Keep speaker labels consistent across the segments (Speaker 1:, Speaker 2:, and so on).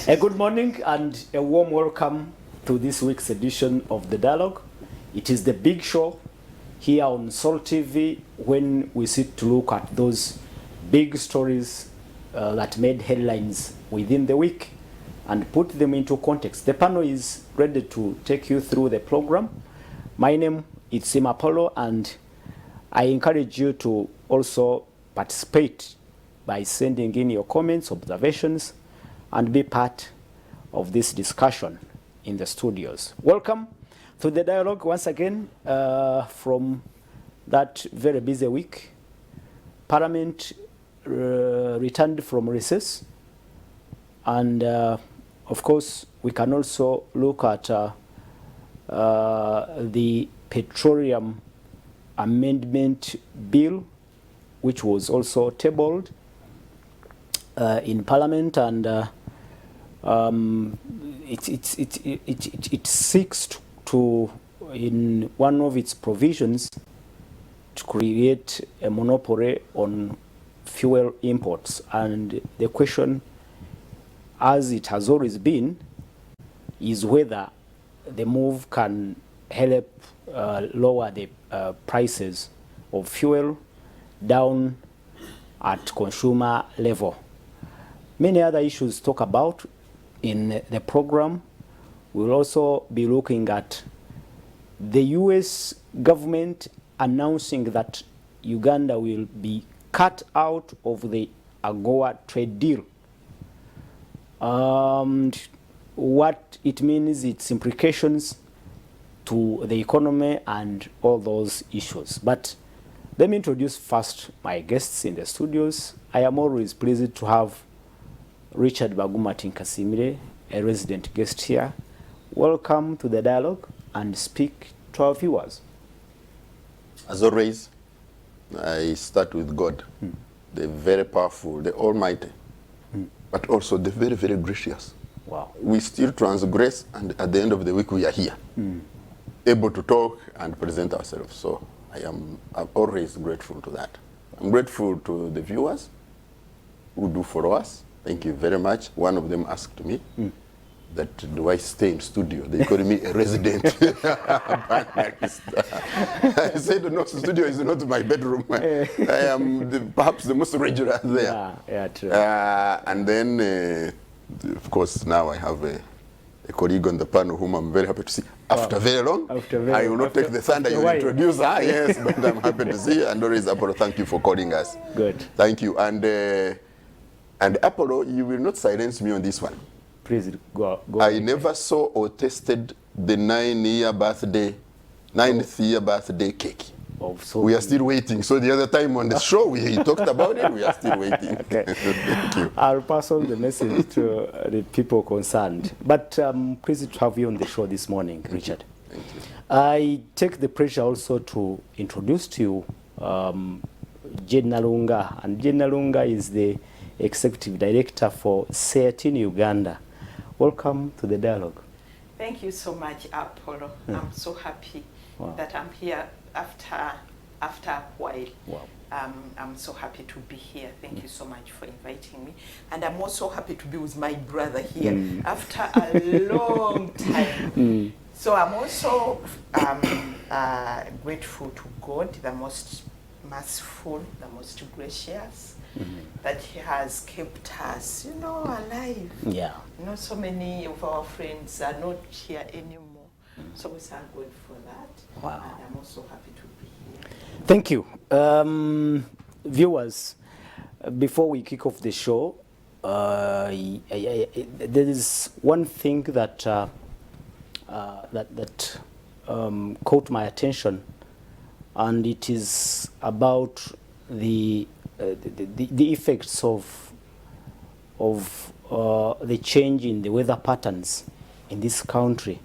Speaker 1: A good morning and a warm welcome to this week's edition of The Dialogue. It is the big show here on Sol TV when we sit to look at those big stories that made headlines within the week and put them into context. The panel is ready to take you through the program. My name is Sim Apollo, and I encourage you to also participate by sending in your comments, observations, and be part of this discussion in the studios. Welcome to the dialogue once again from that very busy week. Parliament returned from recess, and of course we can also look at the Petroleum Amendment Bill, which was also tabled in Parliament, and it seeks to, in one of its provisions, to create a monopoly on fuel imports. And the question, as it has always been, is whether the move can help lower the prices of fuel down at consumer level. Many other issues to talk about in the program. We'll also be looking at the US government announcing that Uganda will be cut out of the AGOA trade deal. What it means, its implications to the economy, and all those issues. But let me introduce first my guests in the studios. I am always pleased to have Richard Baguma Tinkasimire, a resident guest here. Welcome to the dialogue, and speak to our viewers.
Speaker 2: As always, I start with God, the very powerful, the Almighty, but also the very, very gracious.
Speaker 1: Wow.
Speaker 2: We still transgress, and at the end of the week we are here, able to talk and present ourselves. So I'm always grateful to that. I'm grateful to the viewers who do follow us. Thank you very much. One of them asked me that do I stay in studio? They call me a resident. I said, no, studio is not my bedroom. I am perhaps the most regular there.
Speaker 1: Yeah, true.
Speaker 2: And then, of course, now I have a colleague on the panel whom I'm very happy to see. After very long, I will not take the thunder. You will introduce her, yes, but I'm happy to see. And always, Apollo, thank you for calling us.
Speaker 1: Good.
Speaker 2: Thank you. And Apollo, you will not silence me on this one.
Speaker 1: Please go.
Speaker 2: I never saw or tasted the 9th year birthday cake. We are still waiting. So the other time on the show, we talked about it. We are still waiting.
Speaker 1: Okay.
Speaker 2: Thank you.
Speaker 1: I'll pass on the message to the people concerned. But pleased to have you on the show this morning, Richard.
Speaker 2: Thank you.
Speaker 1: I take the pleasure also to introduce to you Jane Nalunga. And Jane Nalunga is the Executive Director for SEAT in Uganda. Welcome to the dialogue.
Speaker 3: Thank you so much, Apollo. I'm so happy that I'm here after a while.
Speaker 1: Wow.
Speaker 3: I'm so happy to be here. Thank you so much for inviting me. And I'm also happy to be with my brother here after a long time. So I'm also grateful to God, the most merciful, the most gracious, that He has kept us, alive.
Speaker 1: Yeah.
Speaker 3: So many of our friends are not here anymore. So we thank God for that.
Speaker 1: Wow.
Speaker 3: And I'm also happy to be here.
Speaker 1: Thank you. Viewers, before we kick off the show, there is one thing that caught my attention, and it is about the effects of the change in the weather patterns in this country,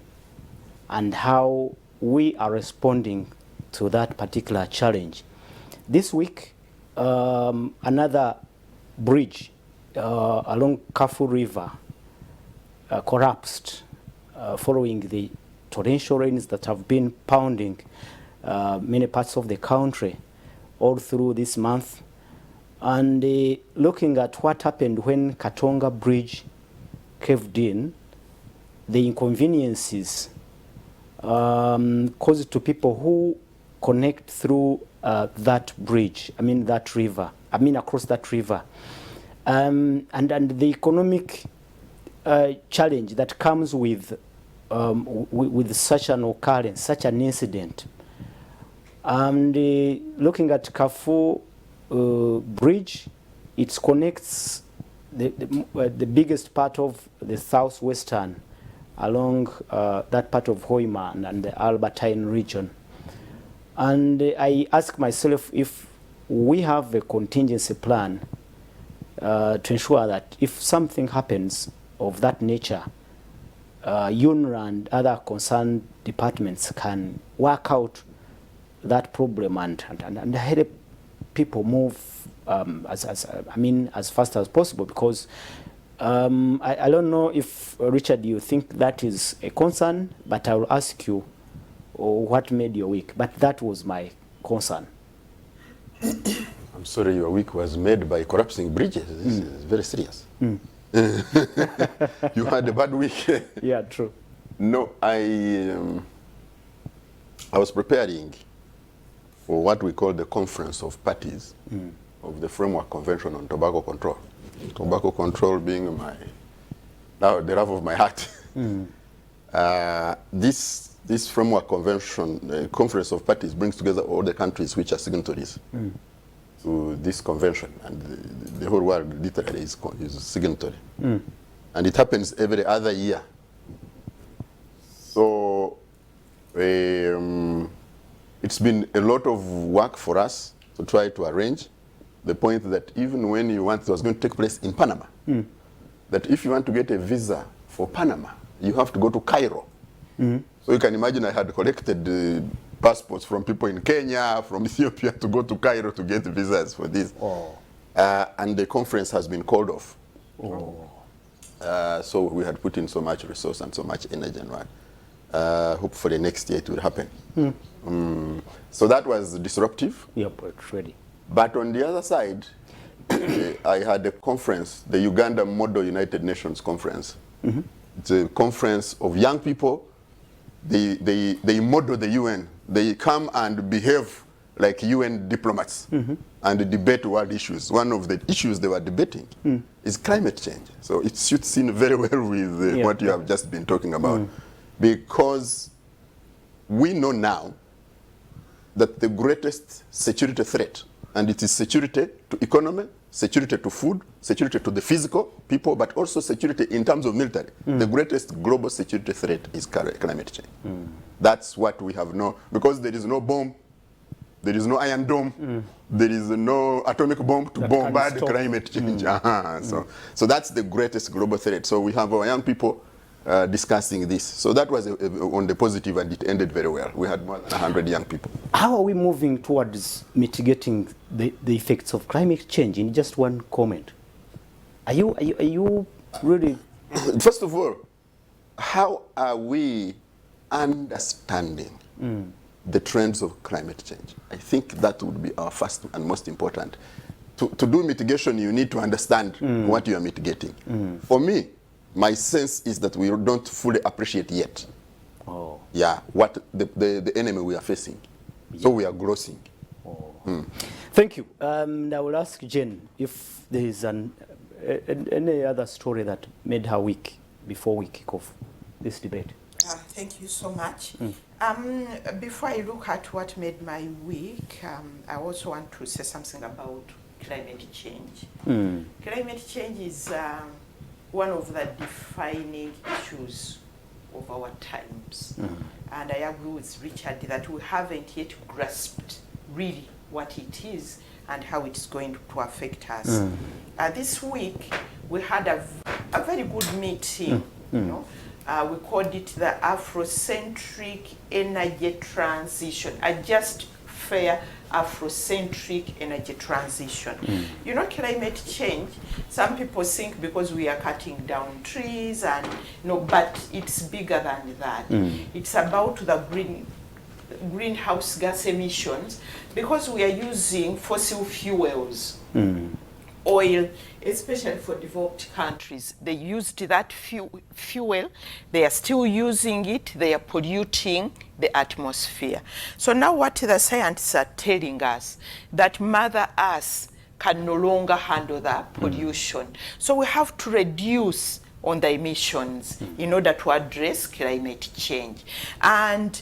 Speaker 1: and how we are responding to that particular challenge. This week, another bridge along Kafu River collapsed following the torrential rains that have been pounding many parts of the country all through this month. And looking at what happened when Katonga Bridge caved in, the inconveniences caused to people who connect through that bridge, that river, across that river. And the economic challenge that comes with such an occurrence, such an incident. And looking at Carrefour Bridge, it connects the biggest part of the southwestern along that part of Hoima and the Albertine region. And I ask myself if we have a contingency plan to ensure that if something happens of that nature, UNRWA and other concerned departments can work out that problem and help people move as fast as possible, because I don't know if, Richard, you think that is a concern, but I will ask you what made your week. But that was my concern.
Speaker 2: I'm sorry, your week was made by collapsing bridges. This is very serious. You had a bad week.
Speaker 1: Yeah, true.
Speaker 2: No, I was preparing for what we call the Conference of Parties of the Framework Convention on Tobacco Control. Tobacco control being the love of my heart. This Framework Convention, Conference of Parties, brings together all the countries which are signatories to this convention, and the whole world literally is signatory. And it happens every other year. So it's been a lot of work for us to try to arrange the point that even when it was going to take place in Panama, that if you want to get a visa for Panama, you have to go to Cairo. So you can imagine I had collected passports from people in Kenya, from Ethiopia, to go to Cairo to get visas for this. And the conference has been called off. So we had put in so much resource and so much energy and work. Hopefully next year it will happen. So that was disruptive.
Speaker 1: Yep, it's ready.
Speaker 2: But on the other side, I had a conference, the Uganda Model United Nations Conference. It's a conference of young people. They model the UN. They come and behave like UN diplomats and debate world issues. One of the issues they were debating is climate change. So it suits in very well with what you have just been talking about. Because we know now that the greatest security threat, and it is security to economy, security to food, security to the physical people, but also security in terms of military. The greatest global security threat is climate change. That's what we have known, because there is no bomb, there is no Iron Dome, there is no atomic bomb to bombard climate change. So that's the greatest global threat. So we have our young people discussing this. So that was on the positive, and it ended very well. We had more than 100 young people.
Speaker 1: How are we moving towards mitigating the effects of climate change? In just one comment, are you really?
Speaker 2: First of all, how are we understanding the trends of climate change? I think that would be our first and most important. To do mitigation, you need to understand what you are mitigating. For me, my sense is that we don't fully appreciate yet what the enemy we are facing. So we are grossing.
Speaker 1: Thank you. I will ask Jen if there is any other story that made her week before we kick off this debate.
Speaker 3: Thank you so much. Before I look at what made my week, I also want to say something about climate change. Climate change is one of the defining issues of our times. And I agree with Richard that we haven't yet grasped really what it is and how it's going to affect us. This week, we had a very good meeting. You know, we called it the Afrocentric Energy Transition, a just, fair, Afrocentric energy transition. You know, climate change, some people think because we are cutting down trees and but it's bigger than that. It's about the greenhouse gas emissions, because we are using fossil fuels oil, especially for developed countries. They used that fuel. They are still using it. They are polluting the atmosphere. So now what the scientists are telling us, that Mother Earth can no longer handle that pollution. So we have to reduce on the emissions in order to address climate change. And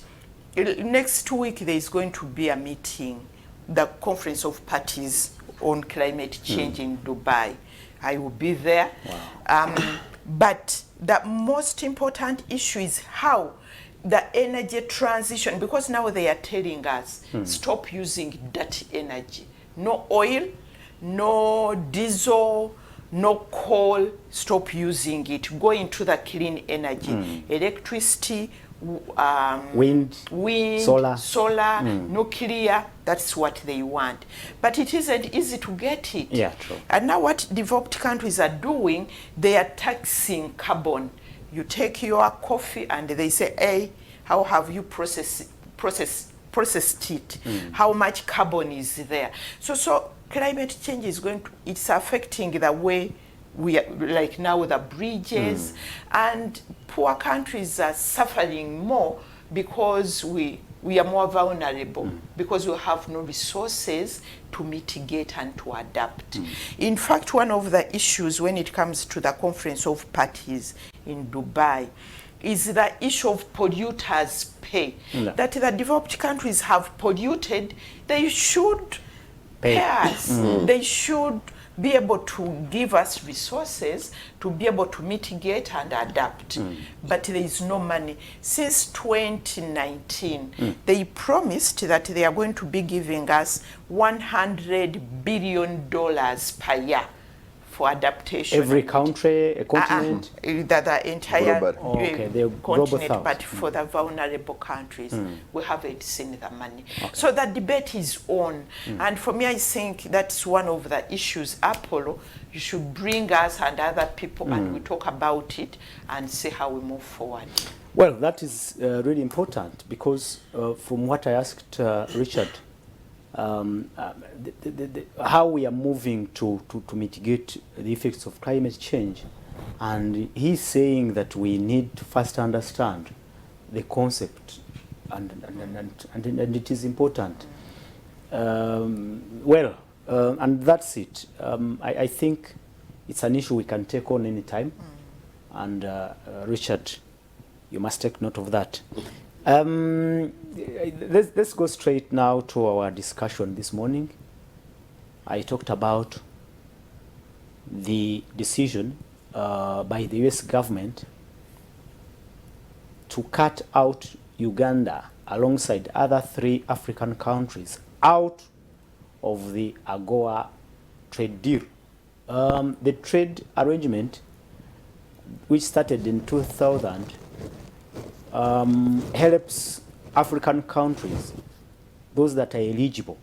Speaker 3: next week there is going to be a meeting, the Conference of Parties on Climate Change in Dubai. I will be there.
Speaker 1: Wow.
Speaker 3: But the most important issue is how the energy transition, because now they are telling us, stop using dirty energy. No oil, no diesel, no coal, stop using it. Go into the clean energy. Electricity,
Speaker 1: Wind, solar,
Speaker 3: nuclear, that's what they want. But it isn't easy to get it.
Speaker 1: Yeah, true.
Speaker 3: And now what developed countries are doing, they are taxing carbon. You take your coffee and they say, hey, how have you processed it? How much carbon is there? So climate change is it's affecting the way we are, like now the bridges, and poor countries are suffering more because we are more vulnerable, because we have no resources to mitigate and to adapt. In fact, one of the issues when it comes to the Conference of Parties in Dubai is the issue of polluters pay. That the developed countries have polluted, they should pay us. They should be able to give us resources to be able to mitigate and adapt. But there is no money. Since 2019, they promised that they are going to be giving us $100 billion per year for adaptation.
Speaker 1: Every country, a continent?
Speaker 3: The entire
Speaker 1: the global
Speaker 3: continent,
Speaker 1: south.
Speaker 3: but for the vulnerable countries, we haven't seen the money. So the debate is on. And for me, I think that's one of the issues. Apollo, you should bring us and other people and we talk about it and see how we move forward.
Speaker 1: Well, that is really important because from what I asked Richard, how we are moving to mitigate the effects of climate change, and he's saying that we need to first understand the concept, and it is important. And that's it. I think it's an issue we can take on any time, and Richard, you must take note of that. Let's go straight now to our discussion this morning. I talked about the decision by the US government to cut out Uganda alongside other 3 African countries out of the AGOA trade deal. The trade arrangement, which started in 2000, helps African countries, those that are eligible,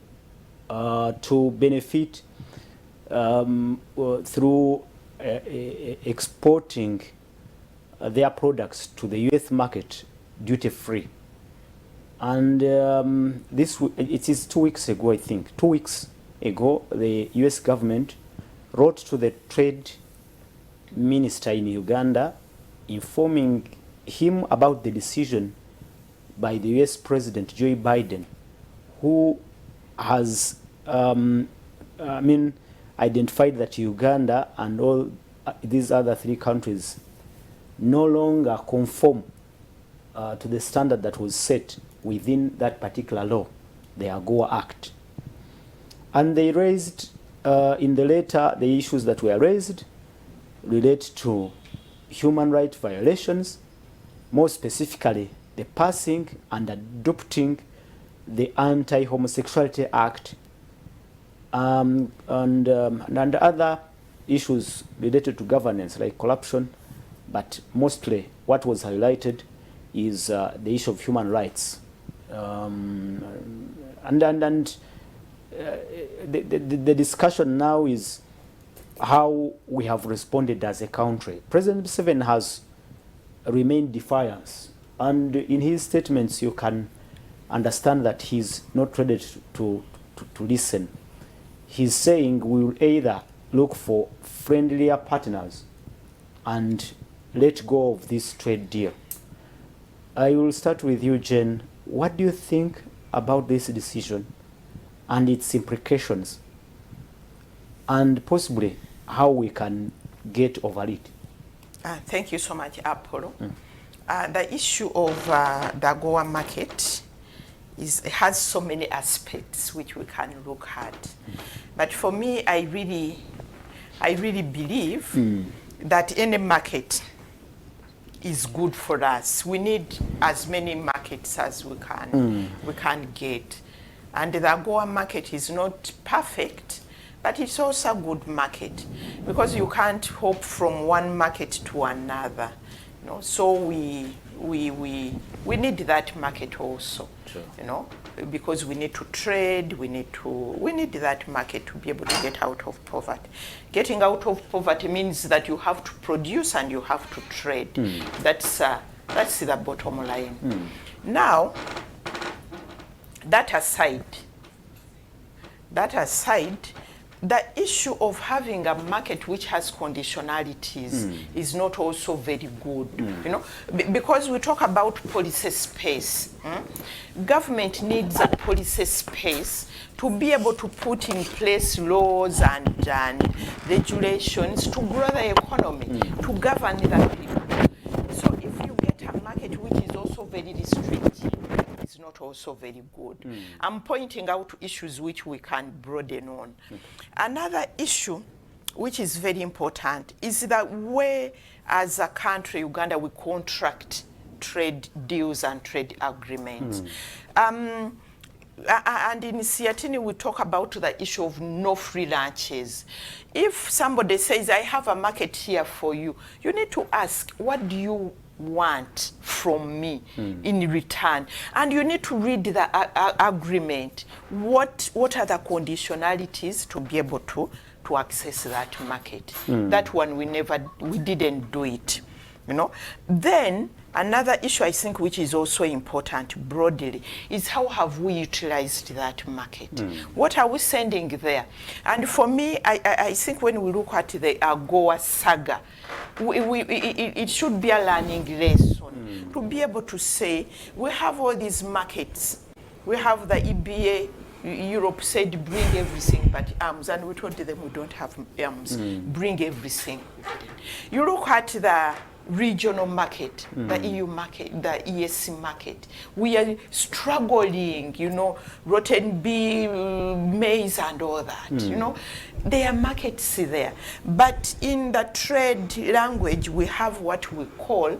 Speaker 1: to benefit through exporting their products to the US market duty-free. And it is 2 weeks ago, I think. 2 weeks ago, the US government wrote to the trade minister in Uganda informing him about the decision by the US President Joe Biden, who has identified that Uganda and all these other 3 countries no longer conform to the standard that was set within that particular law, the AGOA Act. And they raised, in the letter, the issues that were raised relate to human rights violations, more specifically the passing and adopting the Anti-Homosexuality Act, and other issues related to governance like corruption, but mostly what was highlighted is the issue of human rights. The discussion now is how we have responded as a country. President Museveni has remained defiant, and in his statements you can understand that he's not ready to listen. He's saying we will either look for friendlier partners and let go of this trade deal. I will start with you, Jen. What do you think about this decision and its implications, and possibly how we can get over it?
Speaker 3: Thank you so much, Apollo. The issue of the AGOA market has so many aspects which we can look at. But for me, I really believe that any market is good for us. We need as many markets as we can get. And the AGOA market is not perfect, but it's also a good market, because you can't hop from one market to another. You know, so we need that market also.
Speaker 1: Sure.
Speaker 3: You know, because we need to trade, we need that market to be able to get out of poverty. Getting out of poverty means that you have to produce and you have to trade. That's the bottom line. Now, that aside, the issue of having a market which has conditionalities is not also very good, you know, because we talk about policy space. Government needs a policy space to be able to put in place laws and regulations to grow the economy, to govern the people. So if you get a market which is also very restrictive, it's not also very good. I'm pointing out issues which we can broaden on. Another issue which is very important is that way, as a country, Uganda, we contract trade deals and trade agreements. And in Siatini, we talk about the issue of no free lunches. If somebody says, I have a market here for you, you need to ask, what do you want from me in return? And you need to read the agreement. What are the conditionalities to be able to access that market? That one we didn't do it, you know. Then another issue I think which is also important broadly is how have we utilized that market? What are we sending there? And for me, I think when we look at the AGOA saga, it should be a learning lesson to be able to say, we have all these markets. We have the EBA, Europe said bring everything but arms, and we told them we don't have arms, bring everything. You look at the regional market, the EU market, the ESC market. We are struggling, you know, rotten bee, maize and all that, you know. There are markets there. But in the trade language, we have what we call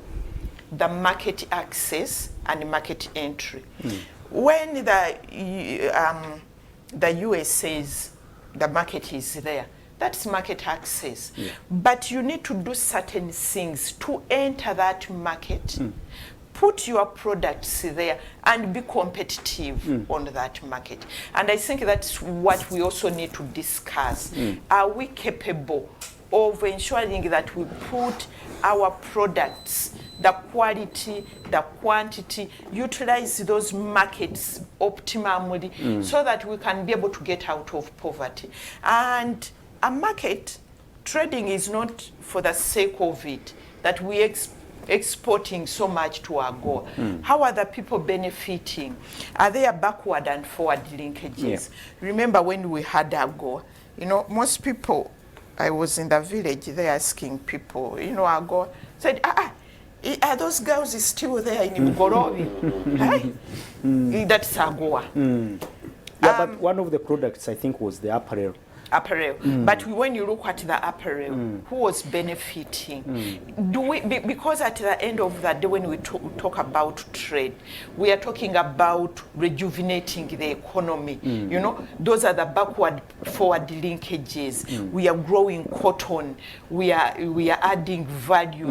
Speaker 3: the market access and market entry. When the US says the market is there, that's market access. But you need to do certain things to enter that market, put your products there, and be competitive on that market. And I think that's what we also need to discuss. Are we capable of ensuring that we put our products, the quality, the quantity, utilize those markets optimally so that we can be able to get out of poverty? And a market, trading is not for the sake of it, that we exporting so much to AGOA. How are the people benefiting? Are there backward and forward linkages? Remember when we had AGOA, you know, most people, I was in the village, they asking people, you know, AGOA, said, are those girls still there in Mugorobi? That's AGOA.
Speaker 1: But one of the products, I think, was the apparel.
Speaker 3: But when you look at the apparel, who was benefiting? Because at the end of the day, when we talk about trade, we are talking about rejuvenating the economy. You know, those are the backward forward linkages. We are growing cotton, we are adding value,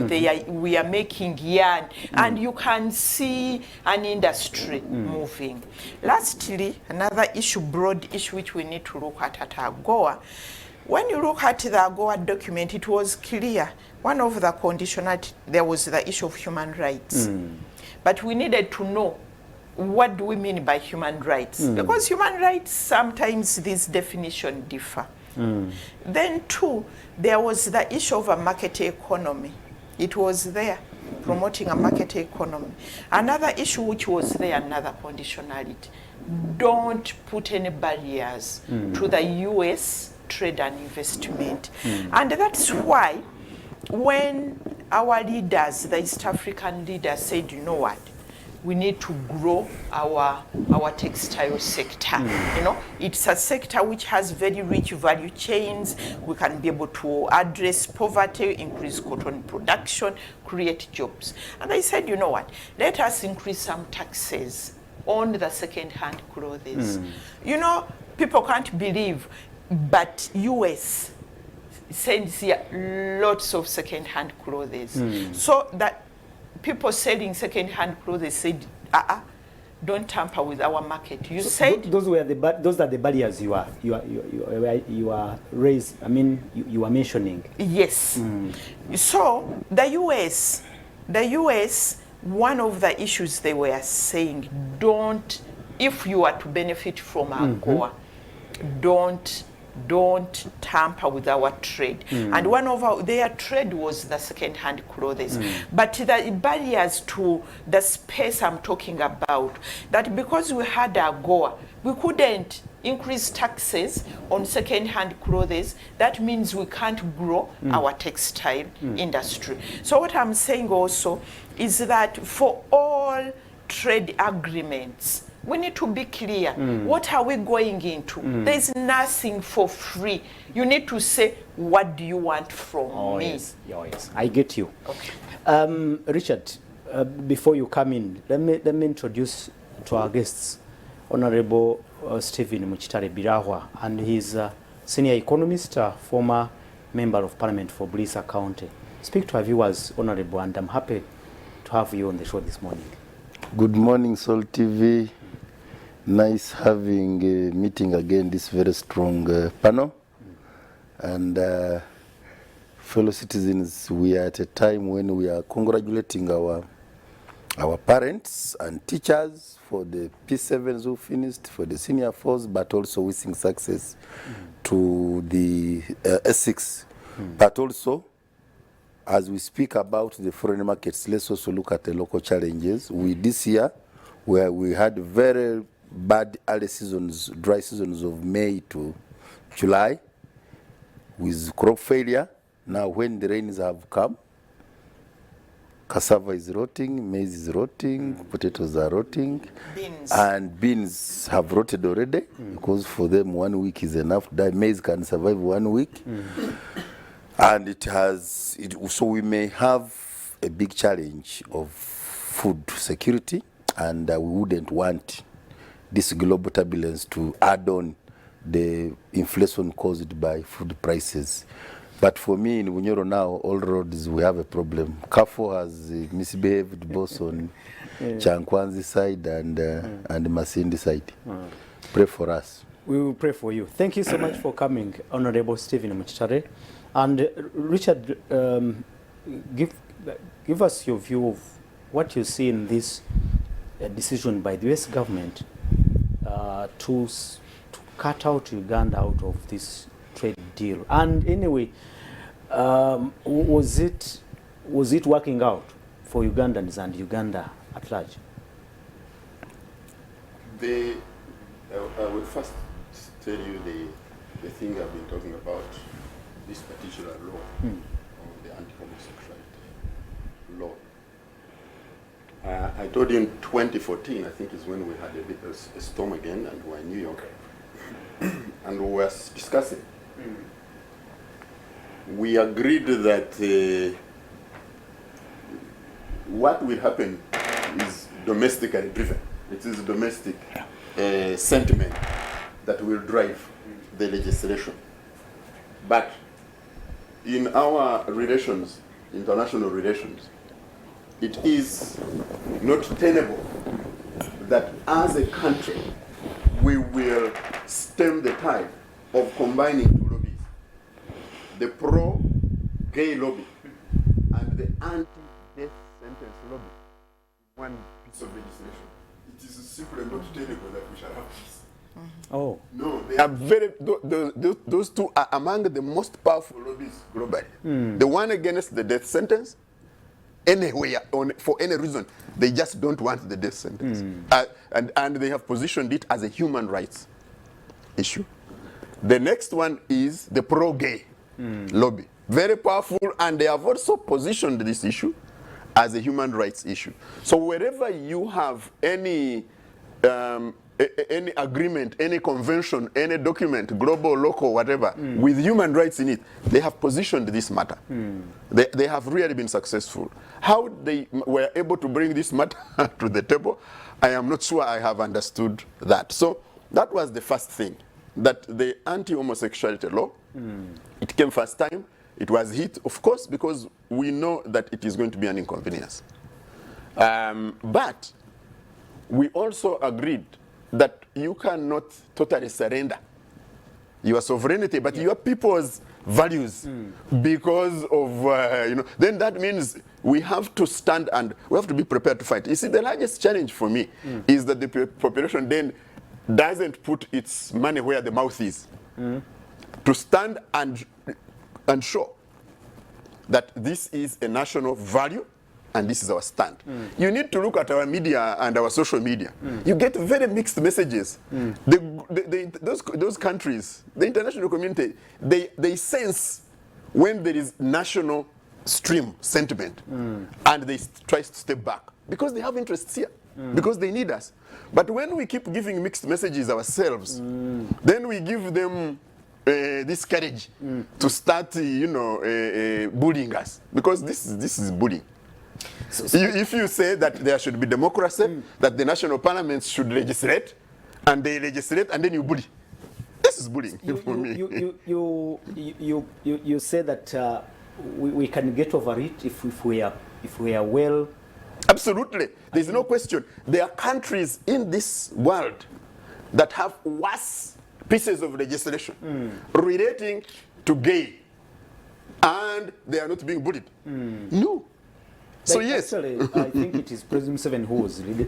Speaker 3: we are making yarn, and you can see an industry moving. Lastly, another issue, broad issue, which we need to look at AGOA. When you look at the AGOA document, it was clear. One of the conditionalities, there was the issue of human rights. But we needed to know, what do we mean by human rights? Because human rights, sometimes these definitions differ. Then two, there was the issue of a market economy. It was there, promoting a market economy. Another issue which was there, another conditionality. Don't put any barriers to the US trade and investment. And that's why when our leaders, the East African leaders, said, you know what, we need to grow our textile sector. You know, it's a sector which has very rich value chains. We can be able to address poverty, increase cotton production, create jobs. And I said, you know what, let us increase some taxes on the second-hand clothes. You know, people can't believe, but US sends here lots of second-hand clothes. So that people selling second-hand clothes said, don't tamper with our market. You said
Speaker 1: those are the barriers you are raised. I mean, you are mentioning.
Speaker 3: Yes. So the US, one of the issues they were saying, don't, if you are to benefit from AGOA, don't tamper with our trade. And one of their trade was the second-hand clothes. But the barriers to the space I'm talking about, that because we had AGOA, we couldn't increase taxes on second-hand clothes. That means we can't grow our textile industry. So what I'm saying also is that for all trade agreements, we need to be clear. What are we going into? There's nothing for free. You need to say, what do you want from me?
Speaker 1: Yes. Oh, yes. I get you.
Speaker 3: Okay.
Speaker 1: Richard, before you come in, let me introduce to our guests Honorable Stephen Muchitare Birahwa, and he's a senior economist, former member of Parliament for Bulisa County. Speak to our viewers, Honorable, and I'm happy to have you on the show this morning.
Speaker 4: Good morning, Sol TV. Nice having a meeting again, this very strong panel. And fellow citizens, we are at a time when we are congratulating our parents and teachers for the P7s who finished, for the senior fours, but also wishing success to the S6. But also, as we speak about the foreign markets, let's also look at the local challenges. This year, where we had very bad early seasons, dry seasons of May to July, with crop failure. Now when the rains have come, cassava is rotting, maize is rotting, potatoes are rotting, and beans have rotted already, because for them 1 week is enough. That maize can survive 1 week. And so we may have a big challenge of food security, and we wouldn't want this global turbulence to add on the inflation caused by food prices. But for me, in Bunyoro now, all roads, we have a problem. Kafo has misbehaved both on Chankwanzi side and Masindi side. Pray for us.
Speaker 1: We will pray for you. Thank you so much for coming, Honorable Stephen Muchitare. And Richard, give us your view of what you see in this decision by the US government to cut out Uganda out of this trade deal. And anyway, was it working out for Ugandans and Uganda at large?
Speaker 2: I will first tell you the thing I've been talking about, this particular law, the anti-homosexuality law. I told you in 2014, I think is when we had a storm again, and we were in New York, and we were discussing. We agreed that what will happen is domestically driven. It is domestic sentiment that will drive the legislation. But in our relations, international relations, it is not tenable that as a country we will stem the tide of combining two lobbies, the pro-gay lobby and the anti-death sentence lobby in one piece of legislation. It is simply not tenable that we shall have this.
Speaker 1: Oh.
Speaker 2: No, they are those two are among the most powerful lobbies globally. The one against the death sentence, anywhere, for any reason, they just don't want the death sentence. And they have positioned it as a human rights issue. The next one is the pro-gay lobby. Very powerful, and they have also positioned this issue as a human rights issue. So wherever you have any agreement, any convention, any document, global, local, whatever, with human rights in it, they have positioned this matter. They have really been successful. How they were able to bring this matter to the table, I am not sure I have understood that. So that was the first thing, that the anti-homosexuality law, it came first time. It was hit, of course, because we know that it is going to be an inconvenience. But we also agreed that you cannot totally surrender your sovereignty, but your people's values because of, then that means we have to stand and we have to be prepared to fight. You see, the largest challenge for me is that the population then doesn't put its money where the mouth is. To stand and show that this is a national value and this is our stand. You need to look at our media and our social media. You get very mixed messages. Those countries, the international community, they sense when there is national stream sentiment and they try to step back because they have interests here, because they need us. But when we keep giving mixed messages ourselves, then we give them this courage to start, bullying us, because this is bullying. If you say that there should be democracy, that the national parliaments should legislate, and they legislate, and then you bully, this is bullying for me.
Speaker 1: You say that we can get over it if we are well.
Speaker 2: Absolutely, there's no question. There are countries in this world that have worse pieces of legislation relating to gay, and they are not being bullied. No. So yes,
Speaker 1: actually, I think it is President Museveni who was really,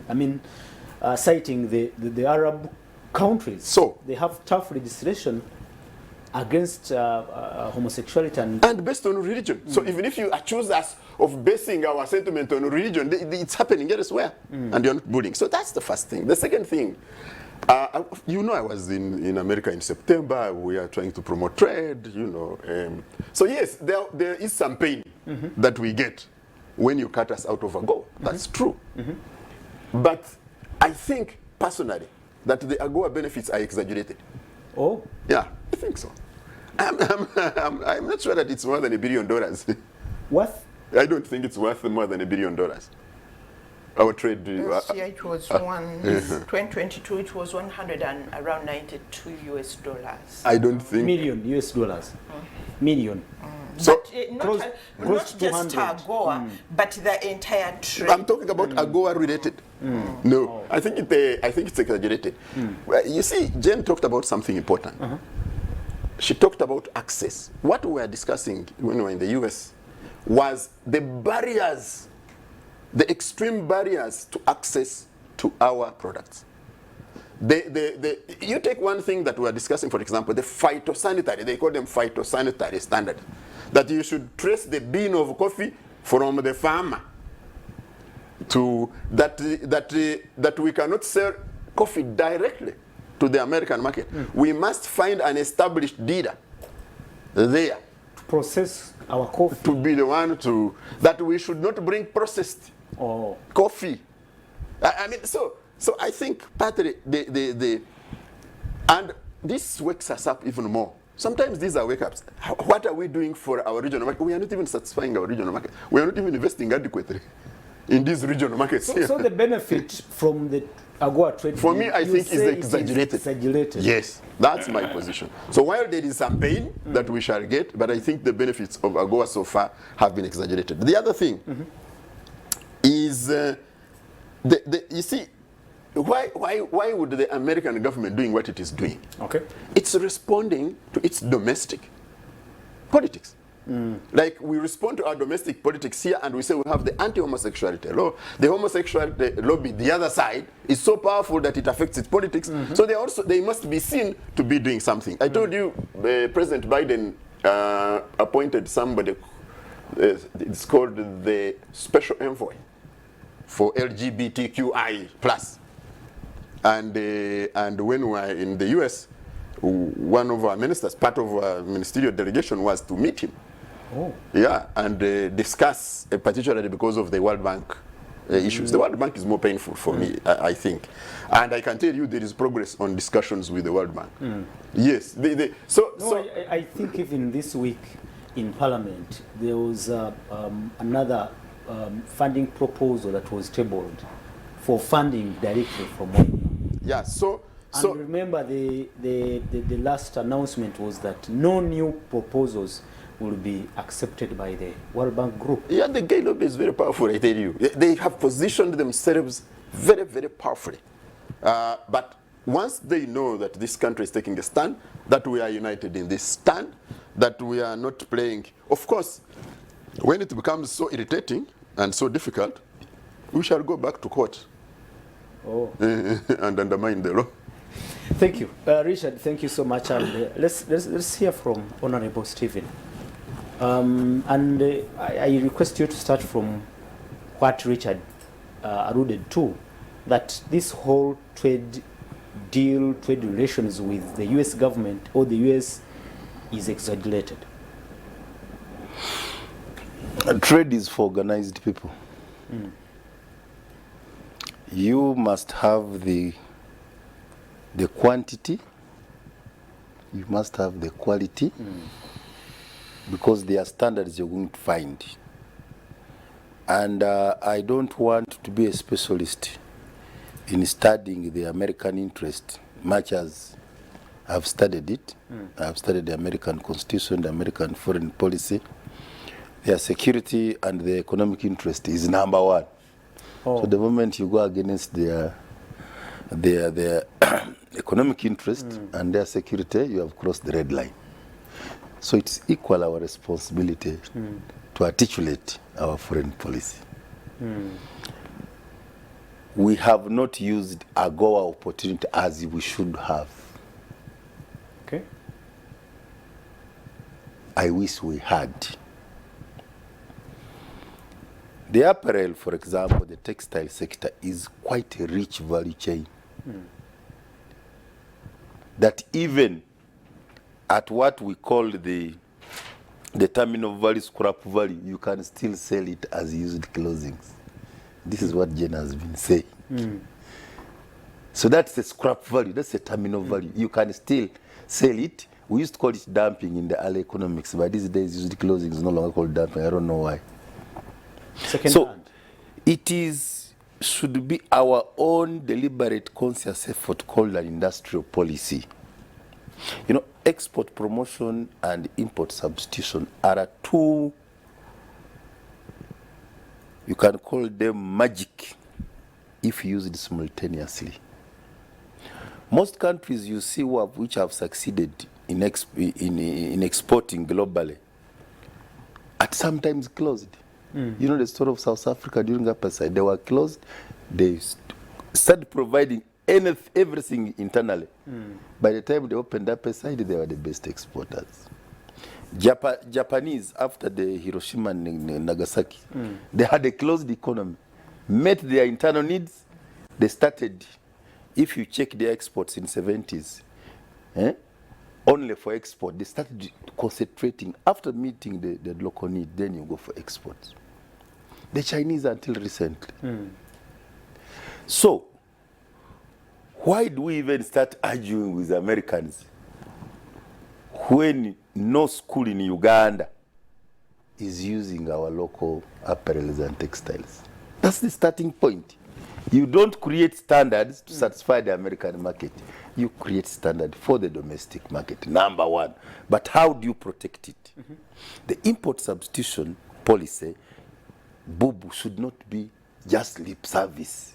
Speaker 1: citing the Arab countries.
Speaker 2: So
Speaker 1: they have tough legislation against homosexuality
Speaker 2: and based on religion. So even if you accuse us of basing our sentiment on religion, it's happening elsewhere, and you're not bullying. So that's the first thing. The second thing, I was in America in September. We are trying to promote trade, So yes, there is some pain that we get when you cut us out of AGOA. That's true. But I think, personally, that the AGOA benefits are exaggerated.
Speaker 1: Oh?
Speaker 2: Yeah, I think so. I'm not sure that it's more than $1 billion.
Speaker 1: Worth?
Speaker 2: I don't think it's worth more than $1 billion. Our trade.
Speaker 3: This year it was 2022. It was around $92 US.
Speaker 2: I don't think.
Speaker 1: Million US dollars. Million.
Speaker 2: So
Speaker 3: not just AGOA, but the entire trade.
Speaker 2: I'm talking about AGOA related. No, I think it's exaggerated. Well, you see, Jen talked about something important. She talked about access. What we were discussing when we were in the US was the barriers, the extreme barriers to access to our products. You take one thing that we are discussing, for example, the phytosanitary, they call them phytosanitary standards, that you should trace the bean of coffee from the farmer to that we cannot sell coffee directly to the American market. We must find an established dealer there
Speaker 1: to process our coffee.
Speaker 2: To be the one that we should not bring processed coffee. So I think partly and this wakes us up even more. Sometimes these are wake-ups. What are we doing for our regional market? We are not even satisfying our regional market. We are not even investing adequately in these regional markets.
Speaker 1: So the benefit from the AGOA trade,
Speaker 2: for me, I think is exaggerated. Yes, that's my position. So while there is some pain that we shall get, but I think the benefits of AGOA so far have been exaggerated. The other thing is, you see, why would the American government doing what it is doing?
Speaker 1: Okay.
Speaker 2: It's responding to its domestic politics. Like we respond to our domestic politics here and we say we have the anti-homosexuality law. The homosexuality lobby, the other side, is so powerful that it affects its politics. So they must be seen to be doing something. I told you President Biden appointed somebody, it's called the Special Envoy for LGBTQI+. And when we were in the US, one of our ministers, part of our ministerial delegation was to meet him.
Speaker 1: Oh.
Speaker 2: Yeah, and discuss, particularly because of the World Bank issues. The World Bank is more painful for me, I think. And I can tell you there is progress on discussions with the World Bank. Yes.
Speaker 1: I think even this week in Parliament, there was another funding proposal that was tabled for funding directly from World Bank.
Speaker 2: Yeah,
Speaker 1: And remember, the last announcement was that no new proposals will be accepted by the World Bank Group.
Speaker 2: Yeah, the gay lobby is very powerful, I tell you. They have positioned themselves very, very powerfully. But once they know that this country is taking a stand, that we are united in this stand, that we are not playing, of course, when it becomes so irritating and so difficult, we shall go back to court and undermine the law.
Speaker 1: Thank you. Richard, thank you so much. And let's hear from Honorable Stephen. I request you to start from what Richard alluded to, that this whole trade deal, trade relations with the US government or the US is exaggerated.
Speaker 4: Trade is for organized people. You must have the quantity, you must have the quality, because there are standards you're going to find. And I don't want to be a specialist in studying the American interest, much as I've studied it. I've studied the American Constitution, the American foreign policy. Their security and their economic interest is number one. So the moment you go against their economic interest and their security, you have crossed the red line. So it's equal our responsibility to articulate our foreign policy. We have not used a AGOA opportunity as we should have.
Speaker 1: Okay.
Speaker 4: I wish we had. The apparel, for example, the textile sector is quite a rich value chain. That even at what we call the terminal value, scrap value, you can still sell it as used clothing. This is what Jen has been saying. So that's the scrap value, that's the terminal value. You can still sell it. We used to call it dumping in the early economics, but these days used clothing is no longer called dumping. I don't know why. So it should be our own deliberate conscious effort called an industrial policy. You know, export promotion and import substitution are two, you can call them magic if used simultaneously. Most countries you see which have succeeded in exporting globally at sometimes closed. You know the story of South Africa during apartheid. They were closed. They started providing everything internally. By the time they opened up a side, they were the best exporters. Japanese, after the Hiroshima and Nagasaki, they had a closed economy, met their internal needs. They started, if you check their exports in 70s, only for export, they started concentrating. After meeting the local need, then you go for exports. The Chinese until recently. So, why do we even start arguing with Americans when no school in Uganda is using our local apparels and textiles? That's the starting point. You don't create standards to satisfy the American market. You create standards for the domestic market, number one. But how do you protect it? The import substitution policy, boo-boo, should not be just lip service.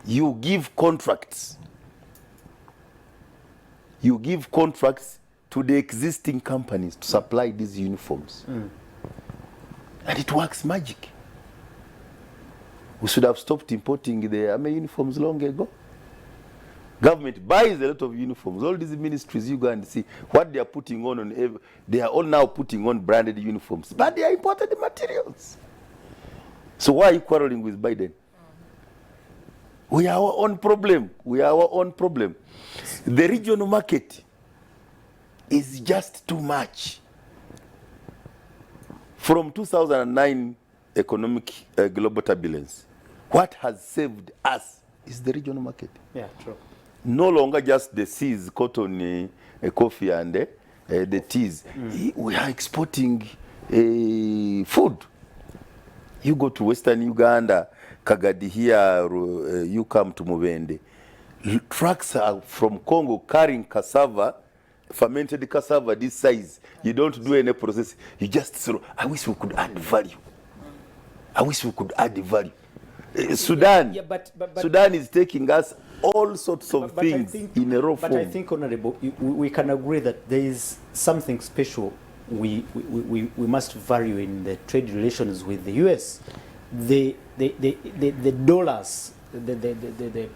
Speaker 4: You give contracts. You give contracts to the existing companies to supply these uniforms. And it works magic. We should have stopped importing the army uniforms long ago. Government buys a lot of uniforms. All these ministries, you go and see what they are putting on they are all now putting on branded uniforms, but they are imported materials. So why are you quarreling with Biden? We are our own problem. We are our own problem. The regional market is just too much. From 2009 economic global turbulence, what has saved us is the regional market.
Speaker 1: Yeah, true.
Speaker 4: No longer just the seeds, cotton, coffee, and the teas. We are exporting food. You go to Western Uganda, Kagadi here, you come to Mubende. Trucks are from Congo carrying cassava, fermented cassava this size. You don't do any process. You just throw. I wish we could add value. I wish we could add value. Sudan, but Sudan is taking us all sorts of things in a raw form.
Speaker 1: But I think, Honorable, we can agree that there is something special we must value in the trade relations with the U.S. The dollars,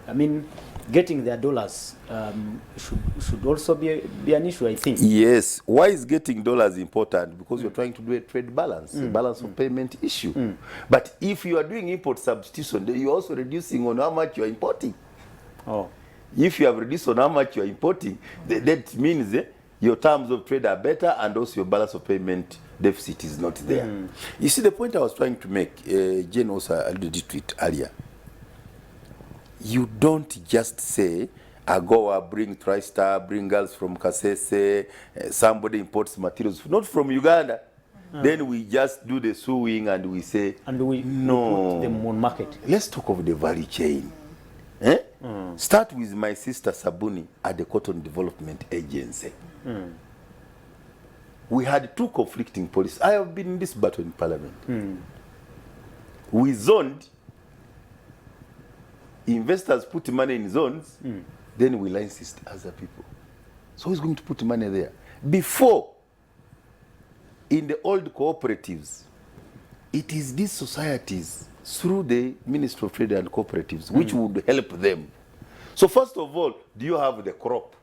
Speaker 1: I mean, getting their dollars should also be an issue, I think.
Speaker 4: Yes. Why is getting dollars important? Because you're trying to do a trade balance, a balance of payment issue. But if you are doing import substitution, then you're also reducing on how much you're importing.
Speaker 1: Oh.
Speaker 4: If you have reduced on how much you're importing, that means your terms of trade are better and also your balance of payment deficit is not there. You see, the point I was trying to make, Jane also alluded to it earlier. You don't just say, Agoa, bring TriStar, bring girls from Kasese, somebody imports materials, not from Uganda. Then we just do the sewing and we say,
Speaker 1: and we
Speaker 4: no.
Speaker 1: put them on market.
Speaker 4: Let's talk of the value chain. Start with my sister Sabuni at the Cotton Development Agency. We had two conflicting policies. I have been in this battle in Parliament. We zoned. Investors put money in zones, then we license other people. So who's going to put money there? Before, in the old cooperatives, it is these societies through the Ministry of Trade and Cooperatives which would help them. So first of all, do you have the crop?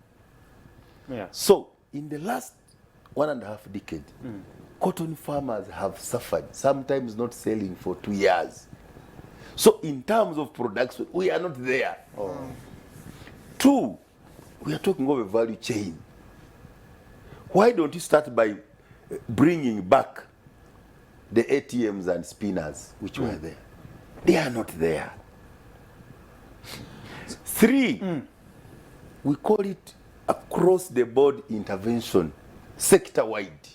Speaker 1: Yeah.
Speaker 4: So in the last 1.5 decades, cotton farmers have suffered, sometimes not selling for 2 years. So in terms of production, we are not there. Two, we are talking of a value chain. Why don't you start by bringing back the ATMs and spinners which were there? They are not there. Three, we call it across the board intervention, sector-wide.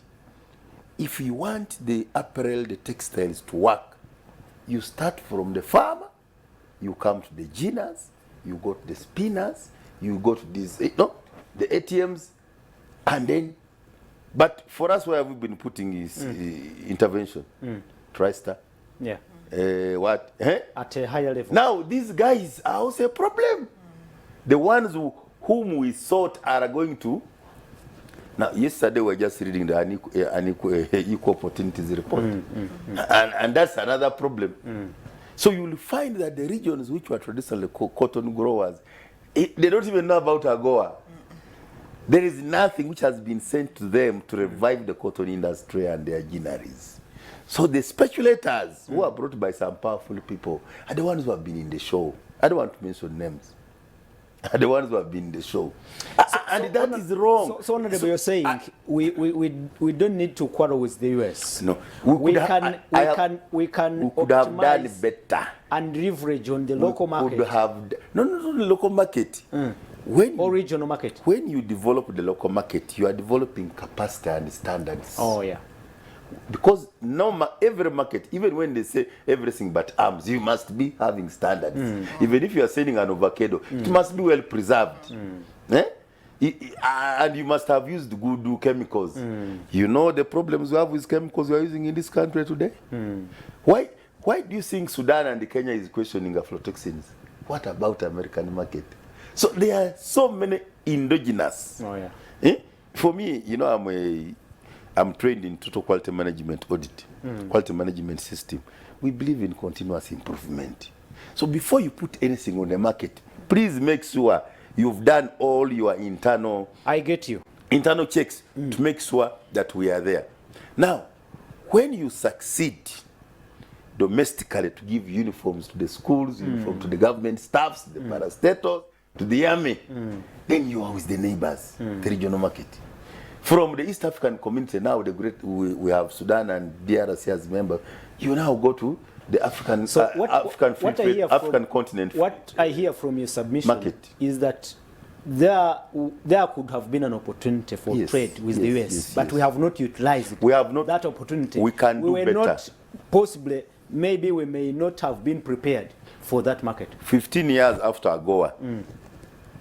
Speaker 4: If you want the apparel, the textiles to work, you start from the farmer, you come to the ginners, you go to the spinners, you go to these, the ATMs, and then, but for us, where have we been putting is intervention? TriStar.
Speaker 1: Yeah.
Speaker 4: What?
Speaker 1: At a higher level.
Speaker 4: Now, these guys are also a problem. The ones whom we thought are going to. Now, yesterday we were just reading the equal opportunities report. And that's another problem. So you will find that the regions which were traditionally cotton growers, they don't even know about AGOA. There is nothing which has been sent to them to revive the cotton industry and their granaries. So the speculators who are brought by some powerful people are the ones who have been in the show. I don't want to mention names. Are the ones who have been in the show. And that is wrong.
Speaker 1: So Honorable, you're saying we don't need to quarrel with the US.
Speaker 4: No.
Speaker 1: We can
Speaker 4: could have done better.
Speaker 1: And leverage on the local market.
Speaker 4: Could have the local market.
Speaker 1: Or regional market.
Speaker 4: When you develop the local market, you are developing capacity and standards.
Speaker 1: Oh, yeah.
Speaker 4: Because every market, even when they say everything but arms, you must be having standards. Even if you are selling an avocado, it must be well preserved. And you must have used good chemicals. You know the problems we have with chemicals we are using in this country today? Why do you think Sudan and Kenya is questioning aflatoxins? What about American market? So there are so many endogenous.
Speaker 1: Oh, yeah.
Speaker 4: For me, you know, I'm trained in total quality management audit, quality management system. We believe in continuous improvement. So before you put anything on the market, please make sure you've done all your internal checks to make sure that we are there. Now, when you succeed domestically to give uniforms to the schools, uniform to the government staffs, the parastatals, to the army, then you are with the neighbors, the regional market. From the East African community, now we have Sudan and DRC as members. You now go to the African African continent.
Speaker 1: What I hear from your submission is that there could have been an opportunity for trade with the US, but we have not utilized it.
Speaker 4: We have not
Speaker 1: that opportunity.
Speaker 4: We can do better.
Speaker 1: Not possibly, maybe we may not have been prepared for that market.
Speaker 4: 15 years after AGOA,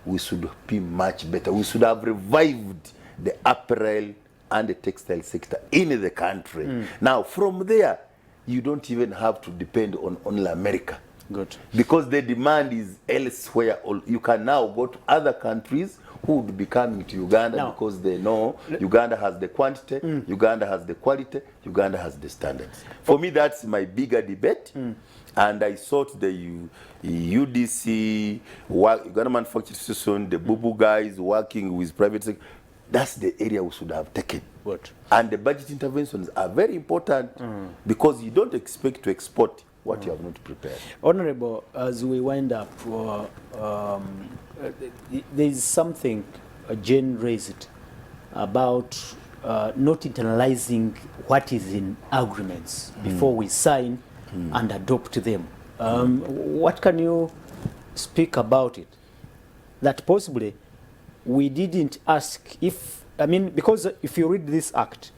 Speaker 4: we should be much better. We should have revived the apparel and the textile sector in the country. Now, from there, you don't even have to depend on only America.
Speaker 1: Good.
Speaker 4: Because the demand is elsewhere. You can now go to other countries who would be coming to Uganda because they know Uganda has the quantity, Uganda has the quality, Uganda has the standards. For me, that's my bigger debate. And I thought the UDC, Uganda Manufacturing Association, the Bubu guys working with private sector, that's the area we should have taken.
Speaker 1: What?
Speaker 4: And the budget interventions are very important because you don't expect to export what you have not prepared.
Speaker 1: Honorable, as we wind up, there is something Jane raised about not internalizing what is in agreements before we sign and adopt them. What can you speak about it? That possibly we didn't ask if, I mean, because if you read this act,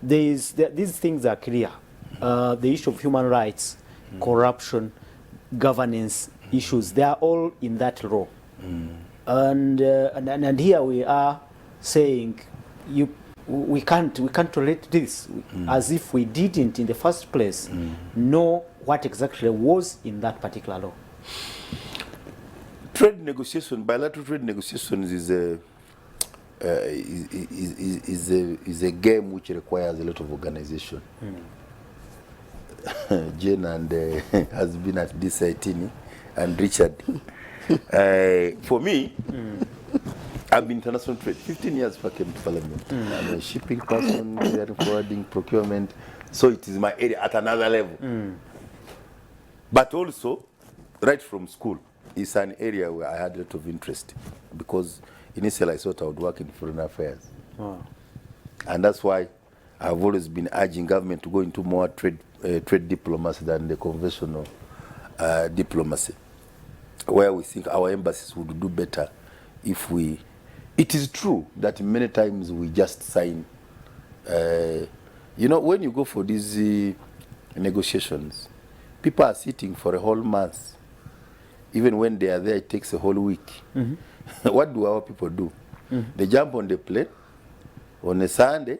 Speaker 1: these things are clear. The issue of human rights, corruption, governance issues, they are all in that law. And here we are saying we can't tolerate this, as if we didn't in the first place know what exactly was in that particular law.
Speaker 4: Trade negotiation, bilateral trade negotiations is a game which requires a lot of organization. Jane and has been at this 18, and Richard. For me, I've been international trade 15 years before I came to Parliament. I'm a shipping person, clearing, forwarding, procurement. So it is my area at another level. But also, right from school, it's an area where I had a lot of interest because initially I thought I would work in foreign affairs. And that's why I've always been urging government to go into more trade diplomacy than the conventional diplomacy, where we think our embassies would do better if we... It is true that many times we just sign. You know, when you go for these negotiations, people are sitting for a whole month. Even when they are there, it takes a whole week. What do our people do? They jump on the plane on a Sunday.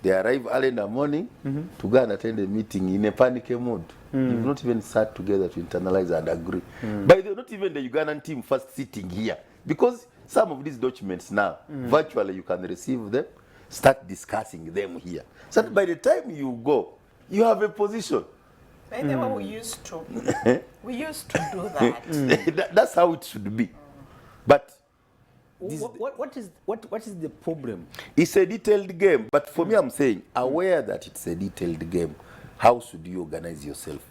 Speaker 4: They arrive early in the morning to go and attend a meeting in a panic mode. You've not even sat together to internalize and agree. By the way, not even the Ugandan team first sitting here. Because some of these documents now, virtually you can receive them, start discussing them here. So that by the time you go, you have a position.
Speaker 3: By the way, we used to do that.
Speaker 4: That's how it should be. But
Speaker 1: what is the problem?
Speaker 4: It's a detailed game, but for me, I'm saying, aware that it's a detailed game, how should you organize yourself?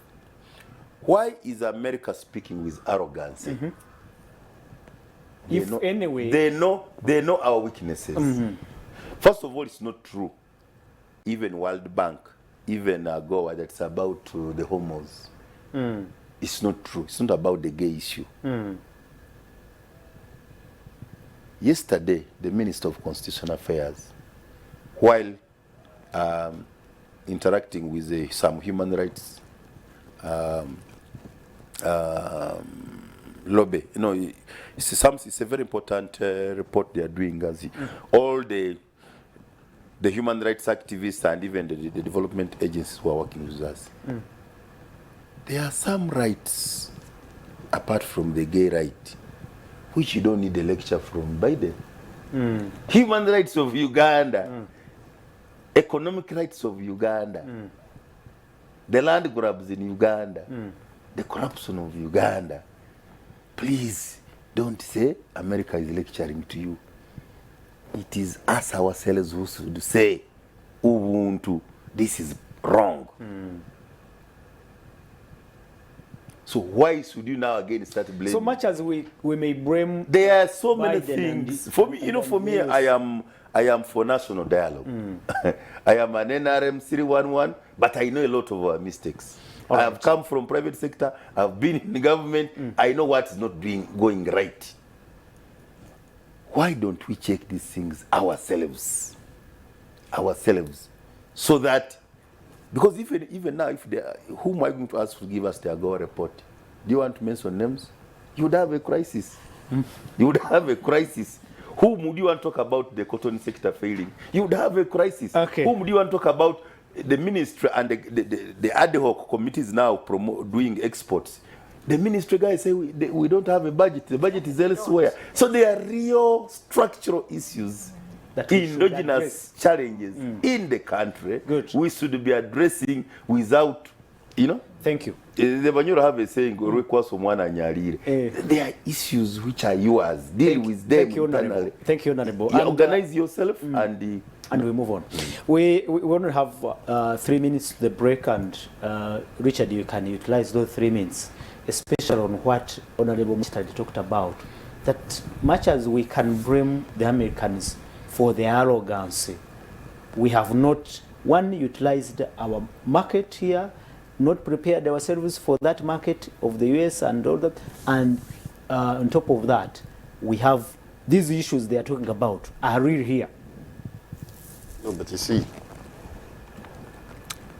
Speaker 4: Why is America speaking with arrogance? They know our weaknesses. First of all, it's not true. Even World Bank, even Gov't, that's about the homos. It's not true. It's not about the gay issue. Yesterday, the Minister of Constitutional Affairs, while interacting with some human rights lobby, you know, it's a very important report they are doing, as all the human rights activists and even the development agencies who are working with us. There are some rights, apart from the gay right, which you don't need a lecture from Biden. human rights of Uganda, economic rights of Uganda, the land grabs in Uganda, the corruption of Uganda. Please don't say America is lecturing to you. It is us ourselves who should say, Ubuntu, this is wrong. So why should you now again start blaming?
Speaker 1: So much as we may blame,
Speaker 4: There are so many
Speaker 1: Biden
Speaker 4: things.
Speaker 1: and
Speaker 4: For me, you know, for me,
Speaker 1: yes.
Speaker 4: I am for national dialogue. I am an NRM 311, but I know a lot of our mistakes.
Speaker 1: All
Speaker 4: I have
Speaker 1: right.
Speaker 4: come from private sector. I've been in the government. I know what is not going right. Why don't we check these things ourselves? So that, because even now, if they, who am I going to ask to give us their Gov't report? Do you want to mention names? You would have a crisis. You would have a crisis. Whom would you want to talk about the cotton sector failing? You would have a crisis.
Speaker 1: Okay.
Speaker 4: Whom would you want to talk about the ministry and the ad hoc committees now doing exports? The ministry guys say we don't have a budget. The budget is elsewhere. So there are real structural issues,
Speaker 1: That we should
Speaker 4: endogenous challenges in the country.
Speaker 1: Good.
Speaker 4: We should be addressing without, you know.
Speaker 1: Thank you.
Speaker 4: The Banyoro have a saying, there are issues which are yours. Deal with them
Speaker 1: Thank you, Honorable.
Speaker 4: internally.
Speaker 1: Thank you, Honorable.
Speaker 4: Yeah,
Speaker 1: And,
Speaker 4: organize yourself and
Speaker 1: we move on. We only have 3 minutes to the break, and Richard, you can utilize those 3 minutes, especially on what Honorable Mr. talked about, that much as we can blame the Americans for their arrogance, we have not, one, utilized our market here, not prepared ourselves for that market of the US and all that, and on top of that, we have these issues they are talking about are real here.
Speaker 2: No, but you see,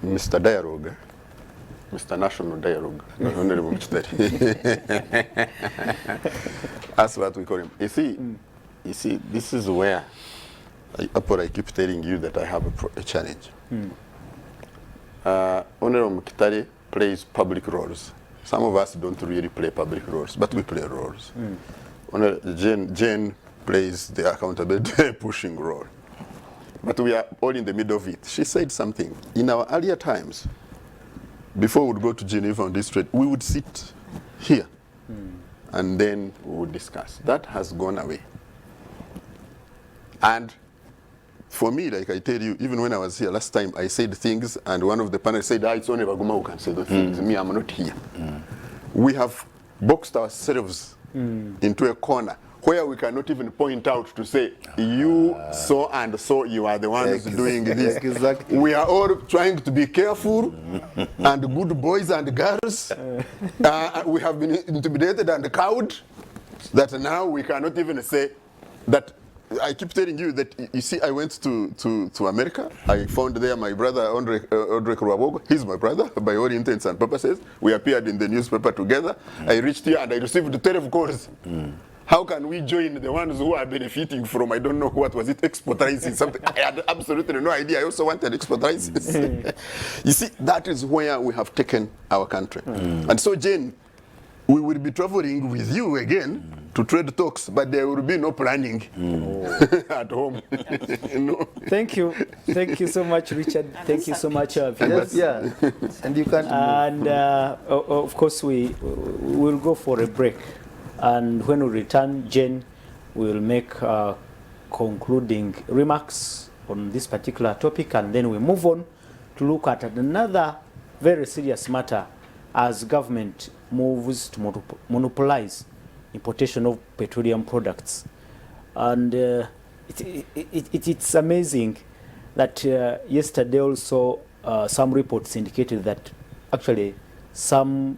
Speaker 2: Mr. Dialogue, Mr. National Dialogue, Honorable Mr. That's what we call him. You see, this is where I keep telling you that I have a challenge. Honorable Mkitari plays public roles. Some of us don't really play public roles, but we play roles. Jane plays the accountability pushing role. But we are all in the middle of it. She said something. In our earlier times, before we would go to Geneva on this trade, we would sit here and then we would discuss. That has gone away. And for me, like I tell you, even when I was here last time, I said things, and one of the panelists said, it's only Baguma who can say those things. Me, I'm not here. We have boxed ourselves into a corner where we cannot even point out to say, you so and so, you are the ones doing this.
Speaker 4: Exactly.
Speaker 2: We are all trying to be careful and good boys and girls. We have been intimidated and cowed that now we cannot even say that. I keep telling you that, you see, I went to America. I found there my brother, Audrey Kruabogo. He's my brother, by all intents and purposes. We appeared in the newspaper together. I reached here and I received 12 calls. How can we join the ones who are benefiting from, I don't know what was it, exportizing something? I had absolutely no idea. I also wanted exportizing. You see, that is where we have taken our country. And so, Jane, we will be traveling with you again to trade talks, but there will be no planning at home. No.
Speaker 1: Thank you so much, Richard. Thank you so much,
Speaker 4: yes, yeah. And you can't.
Speaker 1: And of course, we will go for a break, and when we return, Jane will make concluding remarks on this particular topic, and then we move on to look at another very serious matter as government moves to monopolize importation of petroleum products. And it's amazing that yesterday also some reports indicated that actually some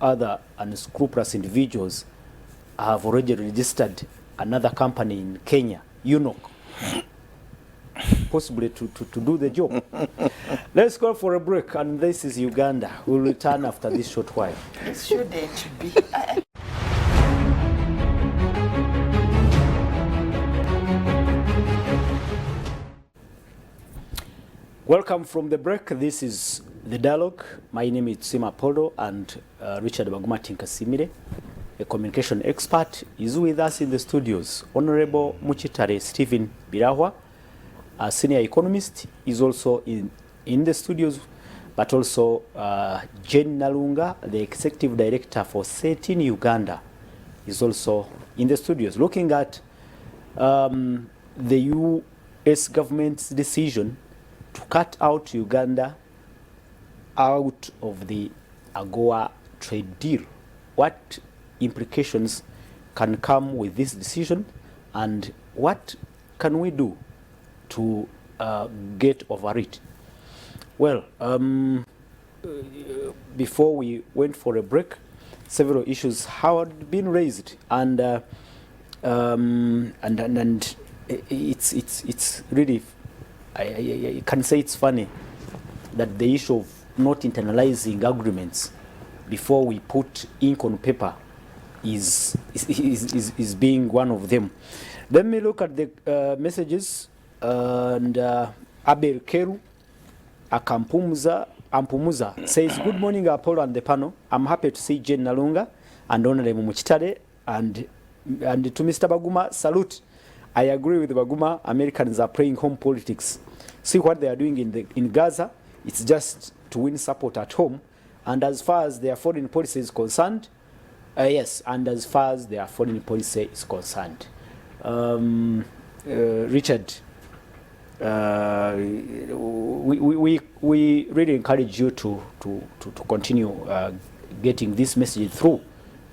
Speaker 1: other unscrupulous individuals have already registered another company in Kenya, UNOC, possibly to do the job. Let's go for a break, and this is Uganda. We'll return after this short while.
Speaker 3: It shouldn't be.
Speaker 1: Welcome from the break. This is The Dialogue. My name is Sima Polo and Richard Baguma Tinkasimire. a communication expert, is with us in the studios. Honorable Muchitare Stephen Birahwa, a senior economist, is also in the studios, but also Jane Nalunga, the executive director for SETIN Uganda, is also in the studios, looking at the U.S. government's decision to cut out Uganda out of the AGOA trade deal. What implications can come with this decision, and what can we do to get over it? Well, before we went for a break, several issues had been raised, and it's really, I can say it's funny that the issue of not internalizing agreements before we put ink on paper is being one of them. Let me look at the messages, and Abel Keru Ampumuza says, good morning, Apollo and the panel. I'm happy to see Jane Nalunga and Honorable Muchitare, and to Mr. Baguma, salute. I agree with Baguma. Americans are playing home politics. See what they are doing in Gaza. It's just to win support at home. And as far as their foreign policy is concerned, yes, and as far as their foreign policy is concerned, Richard, we really encourage you to continue getting this message through,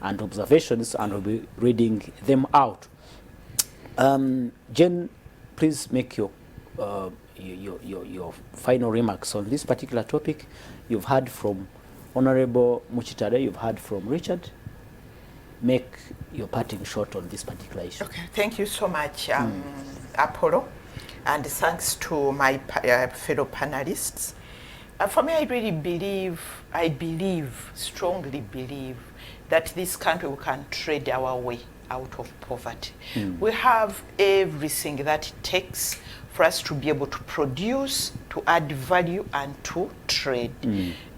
Speaker 1: and observations, and we'll be reading them out. Jen, please make your final remarks on this particular topic. You've heard from Honorable Muchitare, you've heard from Richard. Make your parting shot on this particular issue. Okay,
Speaker 3: thank you so much, Apollo, and thanks to my fellow panelists. For me, I really believe, strongly believe, that this country, we can trade our way out of poverty. We have everything that it takes for us to be able to produce, to add value, and to trade.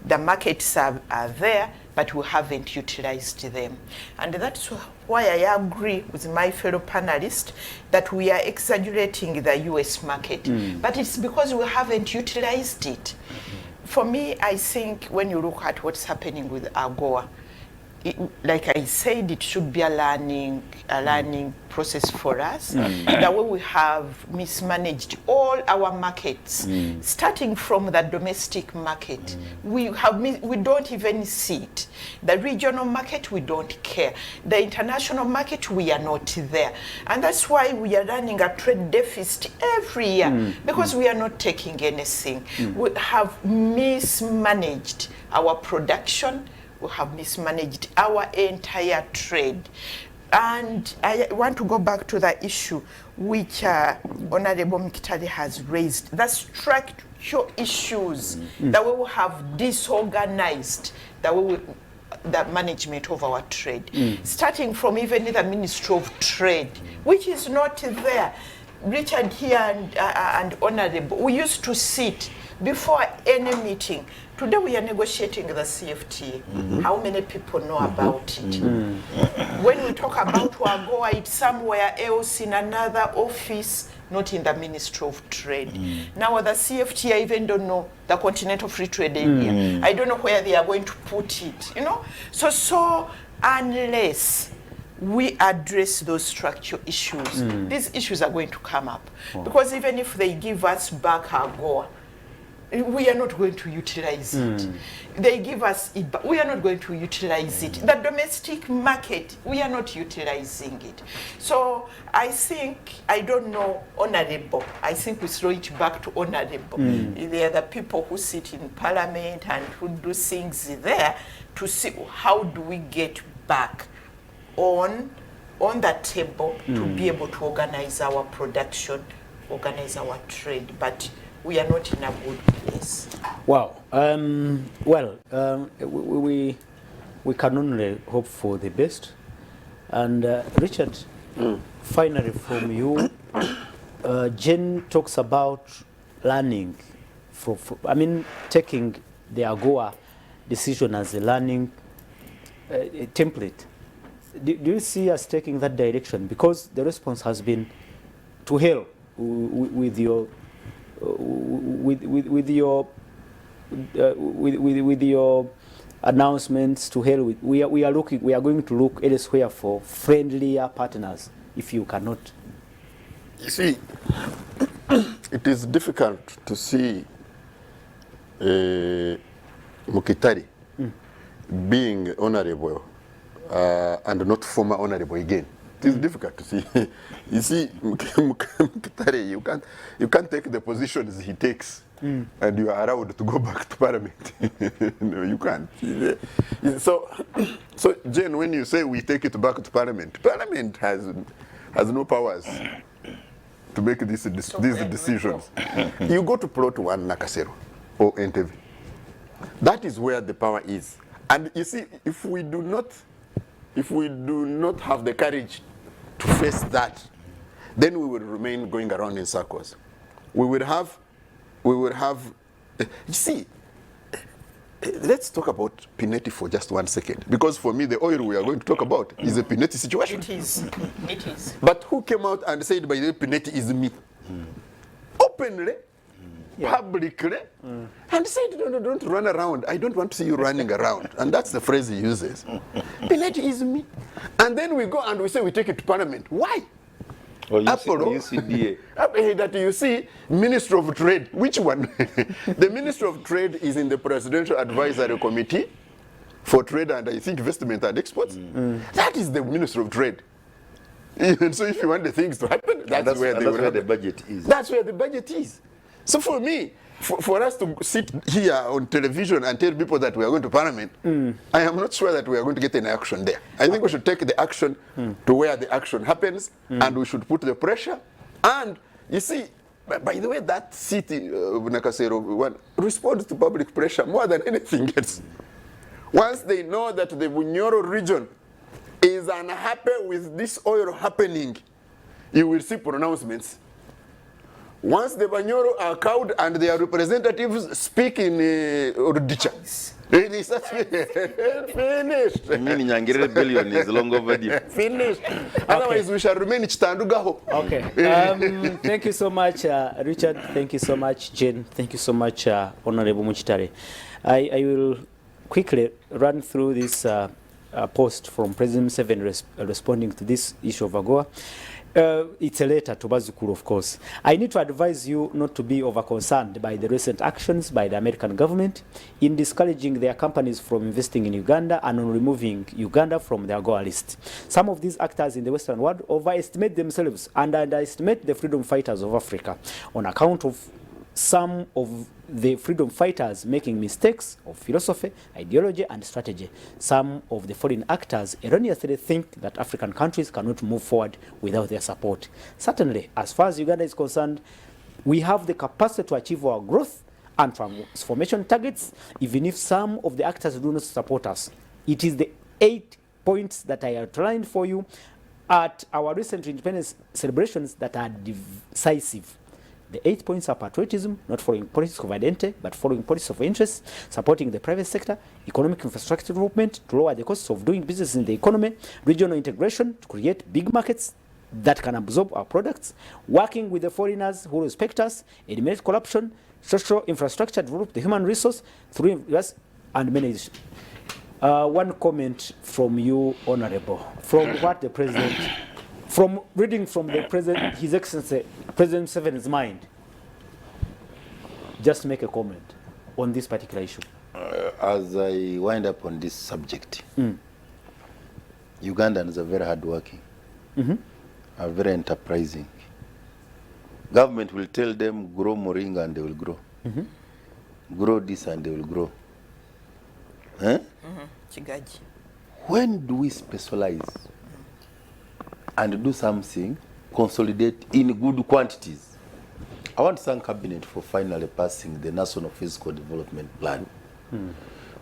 Speaker 3: The markets are there, but we haven't utilized them. And that's why I agree with my fellow panelists that we are exaggerating the US market. But it's because we haven't utilized it. For me, I think when you look at what's happening with AGOA, like I said, it should be a learning process for us. The way we have mismanaged all our markets, starting from the domestic market, we don't even see it. The regional market, we don't care. The international market, we are not there, and that's why we are running a trade deficit every year, because we are not taking anything. We have mismanaged our production. We have mismanaged our entire trade. And I want to go back to the issue which Honorable Muchitare has raised, the structural issues that we will have disorganized the management of our trade, starting from even the Ministry of Trade, which is not there. Richard here and Honorable, we used to sit before any meeting. Today we are negotiating the CFTA. How many people know about it? When we talk about AGOA, it's somewhere else in another office, not in the Ministry of Trade. Now the CFTA, I even don't know, the Continental Free Trade Area. I don't know where they are going to put it, you know? So unless we address those structural issues, these issues are going to come up. Because even if they give us back AGOA, we are not going to utilize it. They give us it, but we are not going to utilize it. The domestic market, we are not utilizing it. So I think, I don't know, Honorable, I think we throw it back to Honorable. They are the people who sit in Parliament and who do things there to see how do we get back on the table to be able to organize our production, organize our trade. But we are not in a good place.
Speaker 1: Wow. We can only hope for the best. And Richard, finally from you, Jen talks about learning, taking the AGOA decision as a learning template do you see us taking that direction? Because the response has been to hell with your with your announcements. To hell with, we are going to look elsewhere for friendlier partners if you cannot.
Speaker 2: You see, it is difficult to see Mukitari being honorable and not former honorable again. It is difficult to see. You see, Mukitari, you can't take the positions he takes and you are allowed to go back to Parliament. No, you can't. So, Jane, when you say we take it back to Parliament, Parliament has no powers to make these decisions. You go to plot 1 Nakasero or Entebbe. That is where the power is. And you see, if we do not have the courage to face that, then we will remain going around in circles. We will have, you see, let's talk about Pineti for just 1 second. Because for me, the oil we are going to talk about is a Pineti situation.
Speaker 3: It is. It is.
Speaker 2: But who came out and said, by the way, Pineti is me? Openly, publicly, and said, no, don't run around. I don't want to see you running around. And that's the phrase he uses. Pineti is me. And then we go and we say we take it to Parliament. Why?
Speaker 4: Or
Speaker 2: UCDA. That you see, Minister of Trade. Which one? The Minister of Trade is in the Presidential Advisory Committee for Trade and I think Investment and Exports. That is the Minister of Trade. And so if you want the things to happen, that's where
Speaker 4: the budget is.
Speaker 2: That's where the budget is. So for me, for us to sit here on television and tell people that we are going to Parliament, I am not sure that we are going to get any action there. I think we should take the action to where the action happens, and we should put the pressure. And you see, by the way, that city of Nakasero one responds to public pressure more than anything else. Once they know that the Bunyoro region is unhappy with this oil happening, you will see pronouncements. Once the Banyoro are cowed and their representatives speak in Rodicha, it is finished.
Speaker 4: Meaning Nyangere billion is long overdue.
Speaker 2: Finished. Otherwise, we shall remain Chitandugaho.
Speaker 1: Okay. Thank you so much, Richard. Thank you so much, Jane. Thank you so much, Honorable Muchitare. I will quickly run through this post from President Museveni responding to this issue of AGOA. It's a letter to Bazukuru, of course. I need to advise you not to be over-concerned by the recent actions by the American government in discouraging their companies from investing in Uganda and on removing Uganda from their AGOA list. Some of these actors in the Western world overestimate themselves and underestimate the freedom fighters of Africa on account of some of the freedom fighters making mistakes of philosophy, ideology, and strategy. Some of the foreign actors erroneously think that African countries cannot move forward without their support. Certainly, as far as Uganda is concerned, we have the capacity to achieve our growth and transformation targets, even if some of the actors do not support us. It is the 8 points that I outlined for you at our recent independence celebrations that are decisive. The 8 points are patriotism, not following politics of identity, but following politics of interest, supporting the private sector, economic infrastructure development to lower the costs of doing business in the economy, regional integration to create big markets that can absorb our products, working with the foreigners who respect us, eliminate corruption, social infrastructure, develop the human resource through us, and many. One comment from you, Honorable, from what the President. From reading from the President, His Excellency, President Museveni's mind, just make a comment on this particular issue.
Speaker 4: As I wind up on this subject, Ugandans are very hardworking, are very enterprising. Government will tell them, grow moringa and they will grow. Grow this and they will grow.
Speaker 3: Chigaji.
Speaker 4: When do we specialize and do something, consolidate in good quantities? I want to thank Cabinet for finally passing the National Physical Development Plan.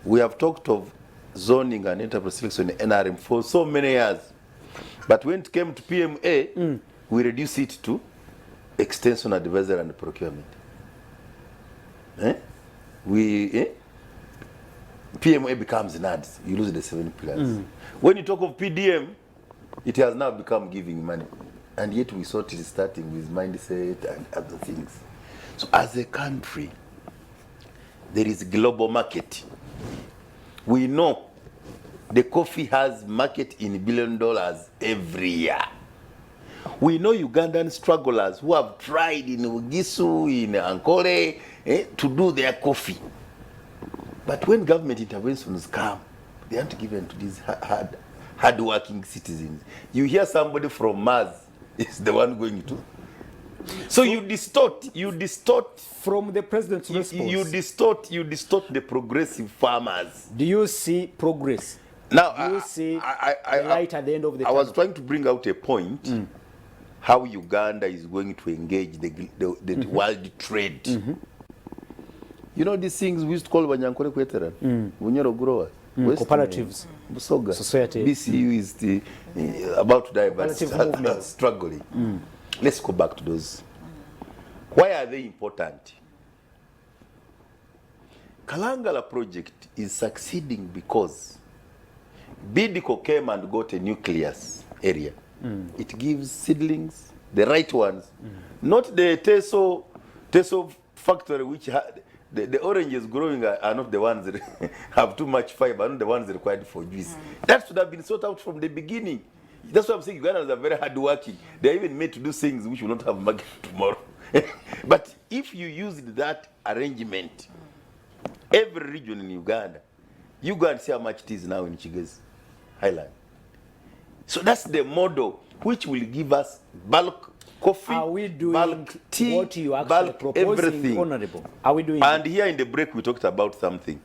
Speaker 4: We have talked of zoning and enterprise selection in NRM for so many years. But when it came to PMA, we reduced it to extension, advisory, and procurement. PMA becomes NADS, you lose the 7 pillars. When you talk of PDM, it has now become giving money. And yet we thought it is starting with mindset and other things. So as a country, there is global market. We know the coffee has market in $1 billion every year. We know Ugandan strugglers who have tried in Ugisu, in Ankole, to do their coffee. But when government interventions come, they aren't given to these hard-working citizens. You hear somebody from Mars is the one going to. So you distort
Speaker 1: from the president's response.
Speaker 4: You distort the progressive farmers.
Speaker 1: Do you see progress?
Speaker 4: Now,
Speaker 1: Do you see the light at the end of the
Speaker 4: tunnel? I was trying to bring out a point, how Uganda is going to engage the world trade. You know these things we used to call Banyankole Kweteran, Bunyoro growers,
Speaker 1: cooperatives,
Speaker 4: Busoga,
Speaker 1: society.
Speaker 4: BCU is about to die, but struggling. Let's go back to those. Why are they important? Kalangala project is succeeding because Bidco came and got a nucleus area. It gives seedlings, the right ones, not the Teso factory which the oranges growing are not the ones that have too much fiber, not the ones required for juice. That should have been sorted out from the beginning. That's why I'm saying Ugandans are very hardworking. They're even made to do things which will not have market tomorrow. But if you use that arrangement, every region in Uganda, you go and see how much it is now in Chigezi Highland. So that's the model which will give us bulk coffee,
Speaker 1: are we doing
Speaker 4: bulk tea,
Speaker 1: what you actually
Speaker 4: bulk
Speaker 1: proposing,
Speaker 4: everything.
Speaker 1: Honorable? Are we doing
Speaker 4: And here in the break we talked about something.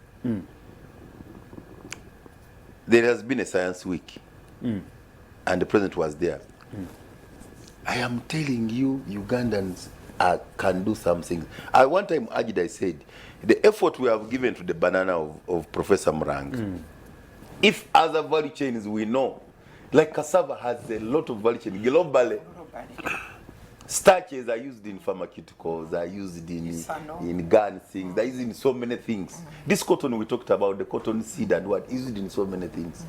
Speaker 4: There has been a science week. And the president was there. I am telling you, Ugandans can do something. One time, I said, the effort we have given to the banana of Professor Murang, if other value chains we know, like cassava has a lot of value chain globally. Starches are used in pharmaceuticals, are used in gun things, they're used in so many things. This cotton we talked about, the cotton seed and what, is used in so many things.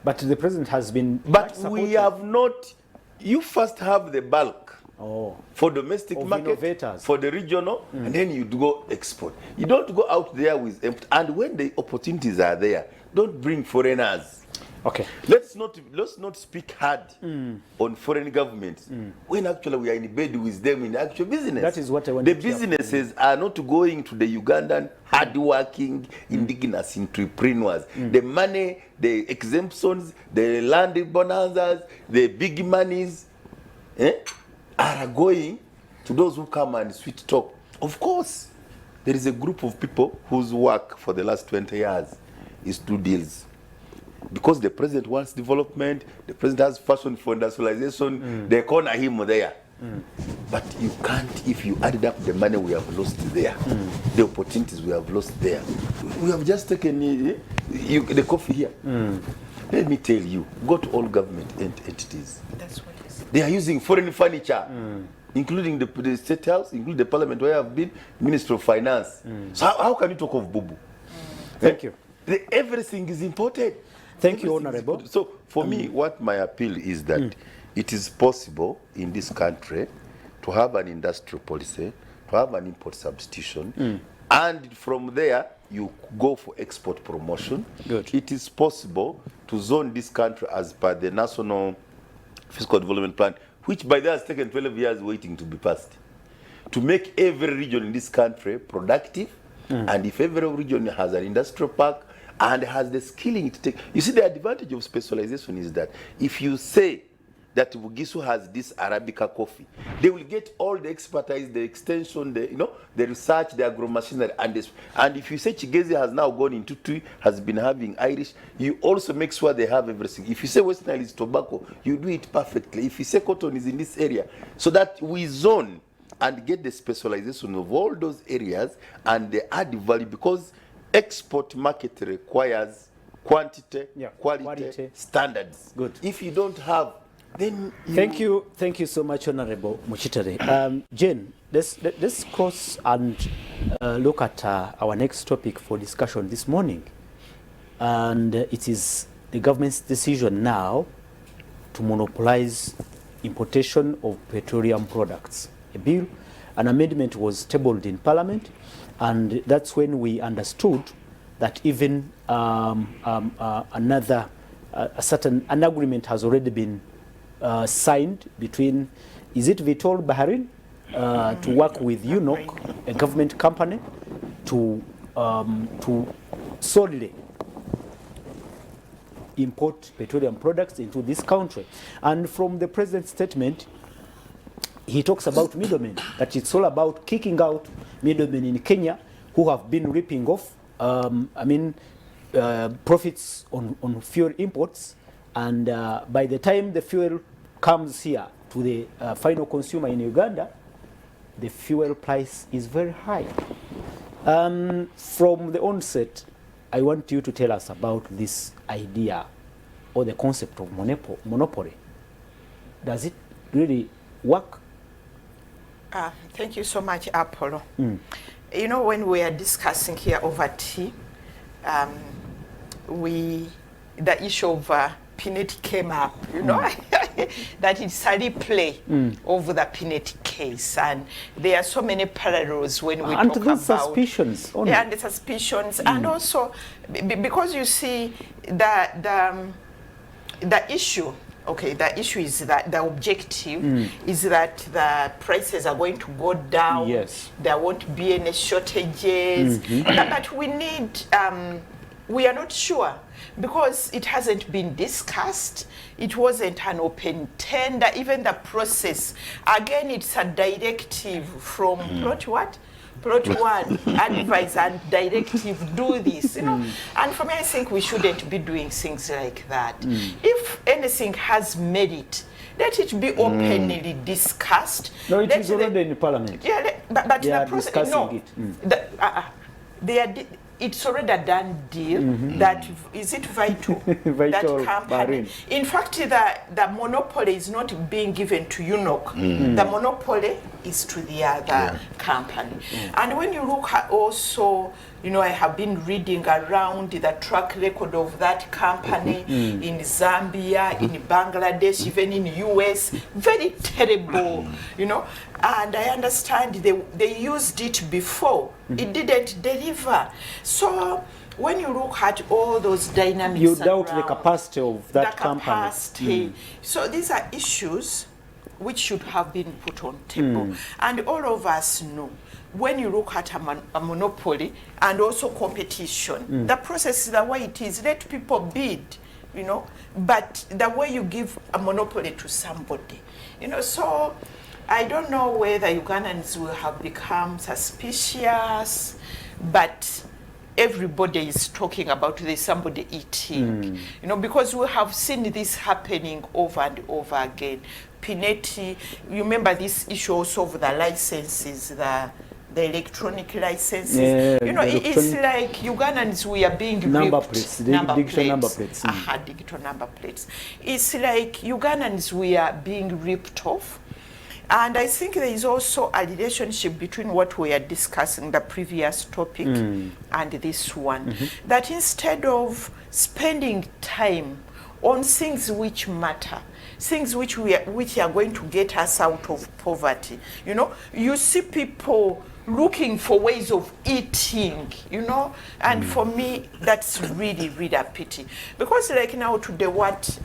Speaker 1: But the president has been.
Speaker 4: But we have not. You first have the bulk for domestic market,
Speaker 1: innovators,
Speaker 4: for the regional, and then you go export. You don't go out there with empty. And when the opportunities are there, don't bring foreigners.
Speaker 1: Okay.
Speaker 4: Let's not speak hard on foreign governments when actually we are in bed with them in actual business.
Speaker 1: That is what I want
Speaker 4: the
Speaker 1: to
Speaker 4: businesses are not going to the Ugandan hard-working indigenous entrepreneurs. The money, the exemptions, the land bonanzas, the big monies are going to those who come and sweet talk. Of course, there is a group of people whose work for the last 20 years is to do deals. Because the president wants development, the president has passion for industrialization, they corner him there. But you can't, if you added up the money we have lost there, the opportunities we have lost there. We have just taken the coffee here. Let me tell you, go to all government entities.
Speaker 3: That's what it is.
Speaker 4: They are using foreign furniture, including the State House, including the Parliament where I have been, Minister of Finance. So how can you talk of Bubu?
Speaker 1: Thank you.
Speaker 4: Everything is imported.
Speaker 1: Thank you, Honorable.
Speaker 4: So for me, what my appeal is that it is possible in this country to have an industrial policy, to have an import substitution, and from there you go for export promotion.
Speaker 1: Good.
Speaker 4: It is possible to zone this country as per the National Fiscal Development Plan, which by the way has taken 12 years waiting to be passed, to make every region in this country productive, and if every region has an industrial park, and has the skilling to take. You see, the advantage of specialization is that if you say that Bugisu has this Arabica coffee, they will get all the expertise, the extension, the research, the agro-machinery, and if you say Chigezi has now gone into Tui, has been having Irish, you also make sure they have everything. If you say Western Isle is tobacco, you do it perfectly. If you say cotton is in this area, so that we zone and get the specialization of all those areas and the add value, because export market requires quantity, quality, standards.
Speaker 1: Good.
Speaker 4: If you don't have
Speaker 2: then
Speaker 1: Thank you so much, Honorable Muchitare. Jane, let's cross and look at our next topic for discussion this morning. And it is the government's decision now to monopolize importation of petroleum products. An amendment was tabled in Parliament, and that's when we understood that even an agreement has already been signed between, is it Vitol Bahrain, to work with UNOC, a government company, to solely import petroleum products into this country. And from the president's statement, he talks about middlemen, that it's all about kicking out middlemen in Kenya who have been ripping off profits on fuel imports, and by the time the fuel comes here to the final consumer in Uganda, the fuel price is very high. From the onset, I want you to tell us about this idea or the concept of monopoly. Does it really work?
Speaker 3: Thank you so much, Apollo. You know, when we are discussing here over tea, the issue of Pineti came up, you know, that it's a replay of the Pineti case, and there are so many parallels when we talk about
Speaker 1: suspicions.
Speaker 3: Yeah, and the suspicions, and also because you see the issue. Okay, the issue is that the objective is that the prices are going to go down.
Speaker 1: Yes.
Speaker 3: There won't be any shortages. But we need, we are not sure because it hasn't been discussed. It wasn't an open tender. Even the process, again, it's a directive from plot what? Plot one, advise and directive, do this, you know. And for me, I think we shouldn't be doing things like that. If anything has merit, let it be openly discussed.
Speaker 1: No, it is already in Parliament.
Speaker 3: Yeah, but
Speaker 1: they
Speaker 3: the process, no, it's already a done deal. That is it vital,
Speaker 1: Vital
Speaker 3: that company.
Speaker 1: Bahrain.
Speaker 3: In fact, the monopoly is not being given to UNOC. The monopoly is to the other company. And when you look at also, you know, I have been reading around the track record of that company in Zambia, in Bangladesh, even in US, very terrible, you know. And I understand they used it before. It didn't deliver. So when you look at all those dynamics,
Speaker 1: you doubt the capacity of that
Speaker 3: company. So these are issues which should have been put on table. And all of us know, when you look at a monopoly and also competition, the process is the way it is. Let people bid, you know, but the way you give a monopoly to somebody, you know, so I don't know whether Ugandans will have become suspicious, but everybody is talking about there's somebody eating, you know, because we have seen this happening over and over again. Pineti, you remember this issue also of the licenses, the electronic licenses.
Speaker 1: Yeah,
Speaker 3: you know, it's like Ugandans, we are being
Speaker 1: number
Speaker 3: ripped.
Speaker 1: plates, digital number plates.
Speaker 3: Digital number plates. It's like Ugandans, we are being ripped off. And I think there is also a relationship between what we are discussing, the previous topic, and this one. That instead of spending time on things which matter, things which are going to get us out of poverty, you know, you see people looking for ways of eating, you know, and for me, that's really, really a pity. Because like now today, what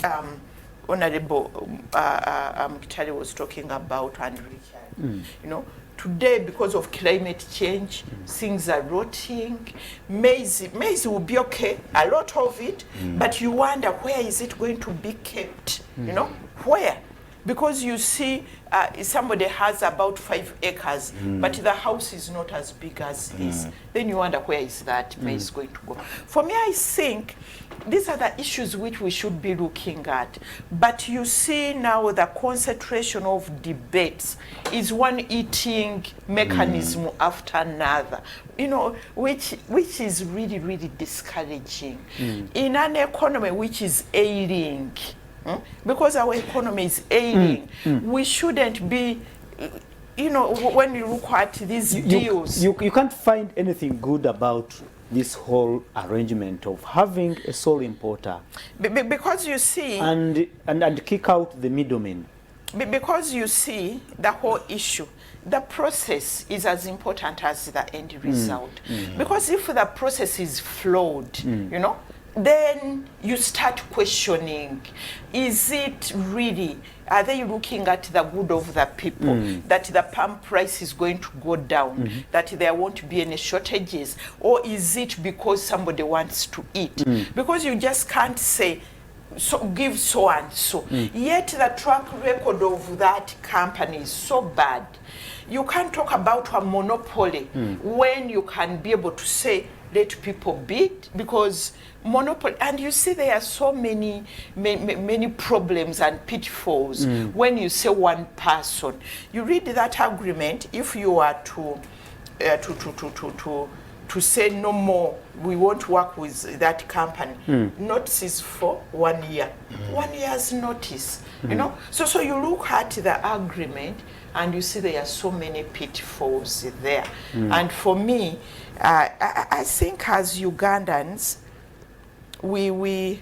Speaker 3: Honorable Mkitari was talking about, and Richard, you know, today because of climate change, things are rotting. Maize will be okay, a lot of it, but you wonder where is it going to be kept, you know, where? Because you see somebody has about 5 acres, but the house is not as big as this. Then you wonder where is that maize going to go. For me, I think these are the issues which we should be looking at. But you see now the concentration of debates is one eating mechanism after another, you know, which is really, really discouraging. In an economy which is ailing, because our economy is ailing. We shouldn't be, you know, when you look at these deals.
Speaker 1: You can't find anything good about this whole arrangement of having a sole importer
Speaker 3: Because you see,
Speaker 1: and kick out the middlemen.
Speaker 3: Because you see, the whole issue, the process is as important as the end result. Because if the process is flawed, you know, then you start questioning, is it really, are they looking at the good of the people, that the palm price is going to go down, that there won't be any shortages, or is it because somebody wants to eat? Because you just can't say, so give so and so. Yet the track record of that company is so bad. You can't talk about a monopoly when you can be able to say, let people bid, because monopoly, and you see there are so many problems and pitfalls when you say one person. You read that agreement, if you are to say no more, we won't work with that company. Notice is for 1 year. 1 year's notice, you know. So you look at the agreement and you see there are so many pitfalls there. And for me, I think as Ugandans, we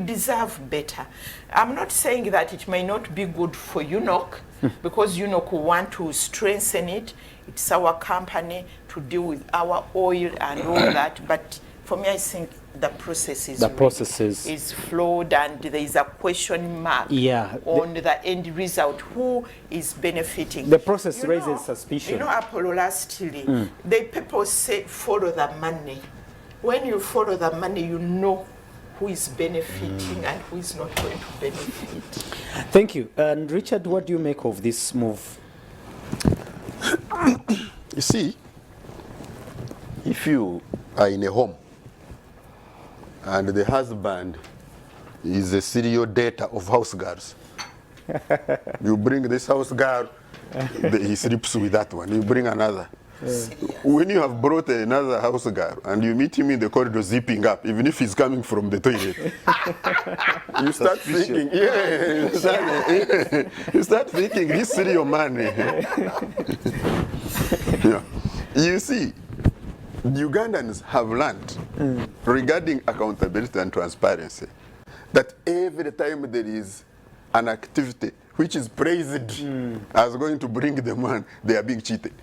Speaker 3: deserve better. I'm not saying that it may not be good for UNOC, because UNOC want to strengthen it. It's our company to deal with our oil and all that. But for me, I think the process is flawed, and there is a question mark on the end result. Who is benefiting?
Speaker 1: The process raises suspicion.
Speaker 3: You know, Apollo, lastly, the people say follow the money. When you follow the money, you know who is benefiting and who is not going to benefit.
Speaker 1: Thank you. And Richard, what do you make of this move?
Speaker 2: You see, if you are in a home and the husband is a serial data of house girls, you bring this house girl, he sleeps with that one. You bring another. When you have brought another house girl and you meet him in the corridor zipping up, even if he's coming from the toilet, you start thinking, you start thinking, this serial man. You see, Ugandans have learned regarding accountability and transparency that every time there is an activity which is praised as going to bring them one, they are being cheated.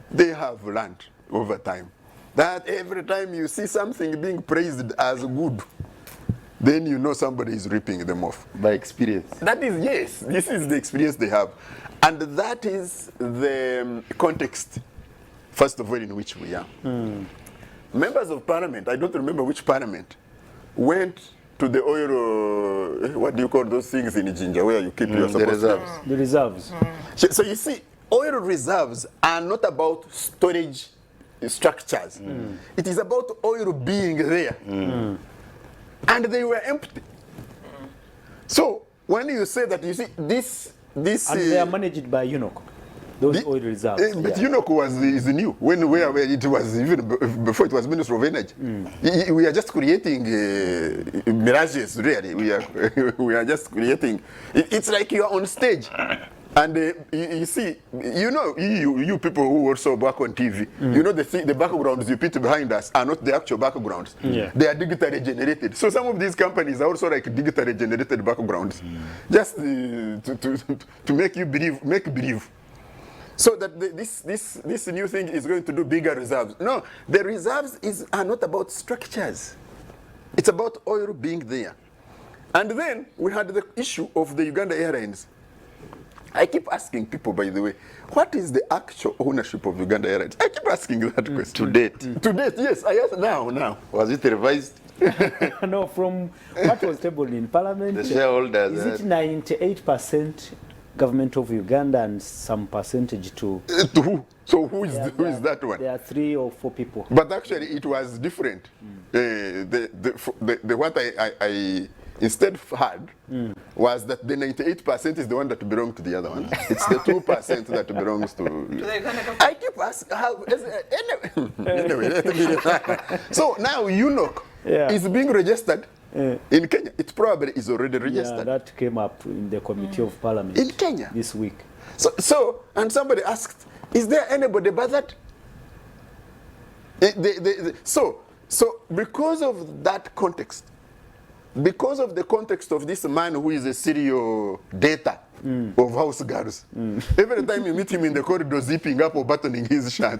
Speaker 2: They have learned over time that every time you see something being praised as good, then you know somebody is ripping them off.
Speaker 4: By experience.
Speaker 2: That is, yes, this is the experience they have. And that is the context, first of all, in which we are. Members of parliament, I don't remember which parliament, went to the oil, what do you call those things in Jinja, where you keep your
Speaker 4: the reserves.
Speaker 1: The reserves.
Speaker 2: So you see, oil reserves are not about storage structures. It is about oil being there. And they were empty. So when you say that, you see, this
Speaker 1: And they are managed by UNOC, those oil reserves.
Speaker 2: But UNOC is new. Where it was, even before it was Minister of Energy. We are just creating mirages, really. We are just creating. It's like you are on stage. And you see, you know, you people who also work on TV, you know, the backgrounds you put behind us are not the actual backgrounds. They are digitally generated. So some of these companies are also like digitally generated backgrounds, just to make you believe. So that this new thing is going to do bigger reserves. No, the reserves are not about structures. It's about oil being there. And then we had the issue of the Uganda Airlines. I keep asking people, by the way, what is the actual ownership of Uganda Airlines? I keep asking that question.
Speaker 4: To date.
Speaker 2: To date, yes. I ask now.
Speaker 4: Was it revised?
Speaker 1: No, from what was tabled in Parliament,
Speaker 4: The shareholders.
Speaker 1: is it 98% government of Uganda and some percentage to...
Speaker 2: To who? So who is that one?
Speaker 1: There are 3 or 4 people.
Speaker 2: But actually, it was different. The what I instead had was that the 98% is the one that belongs to the other one. It's the 2% that belongs to... I keep asking how... Anyway, so now UNOC is being registered In Kenya, it probably is already
Speaker 1: Yeah,
Speaker 2: registered.
Speaker 1: that came up in the Committee of Parliament
Speaker 2: In Kenya.
Speaker 1: this week.
Speaker 2: And somebody asked, is there anybody but that? So because of that context, because of the context of this man who is a serial data of house girls, every time you meet him in the corridor zipping up or buttoning his shirt,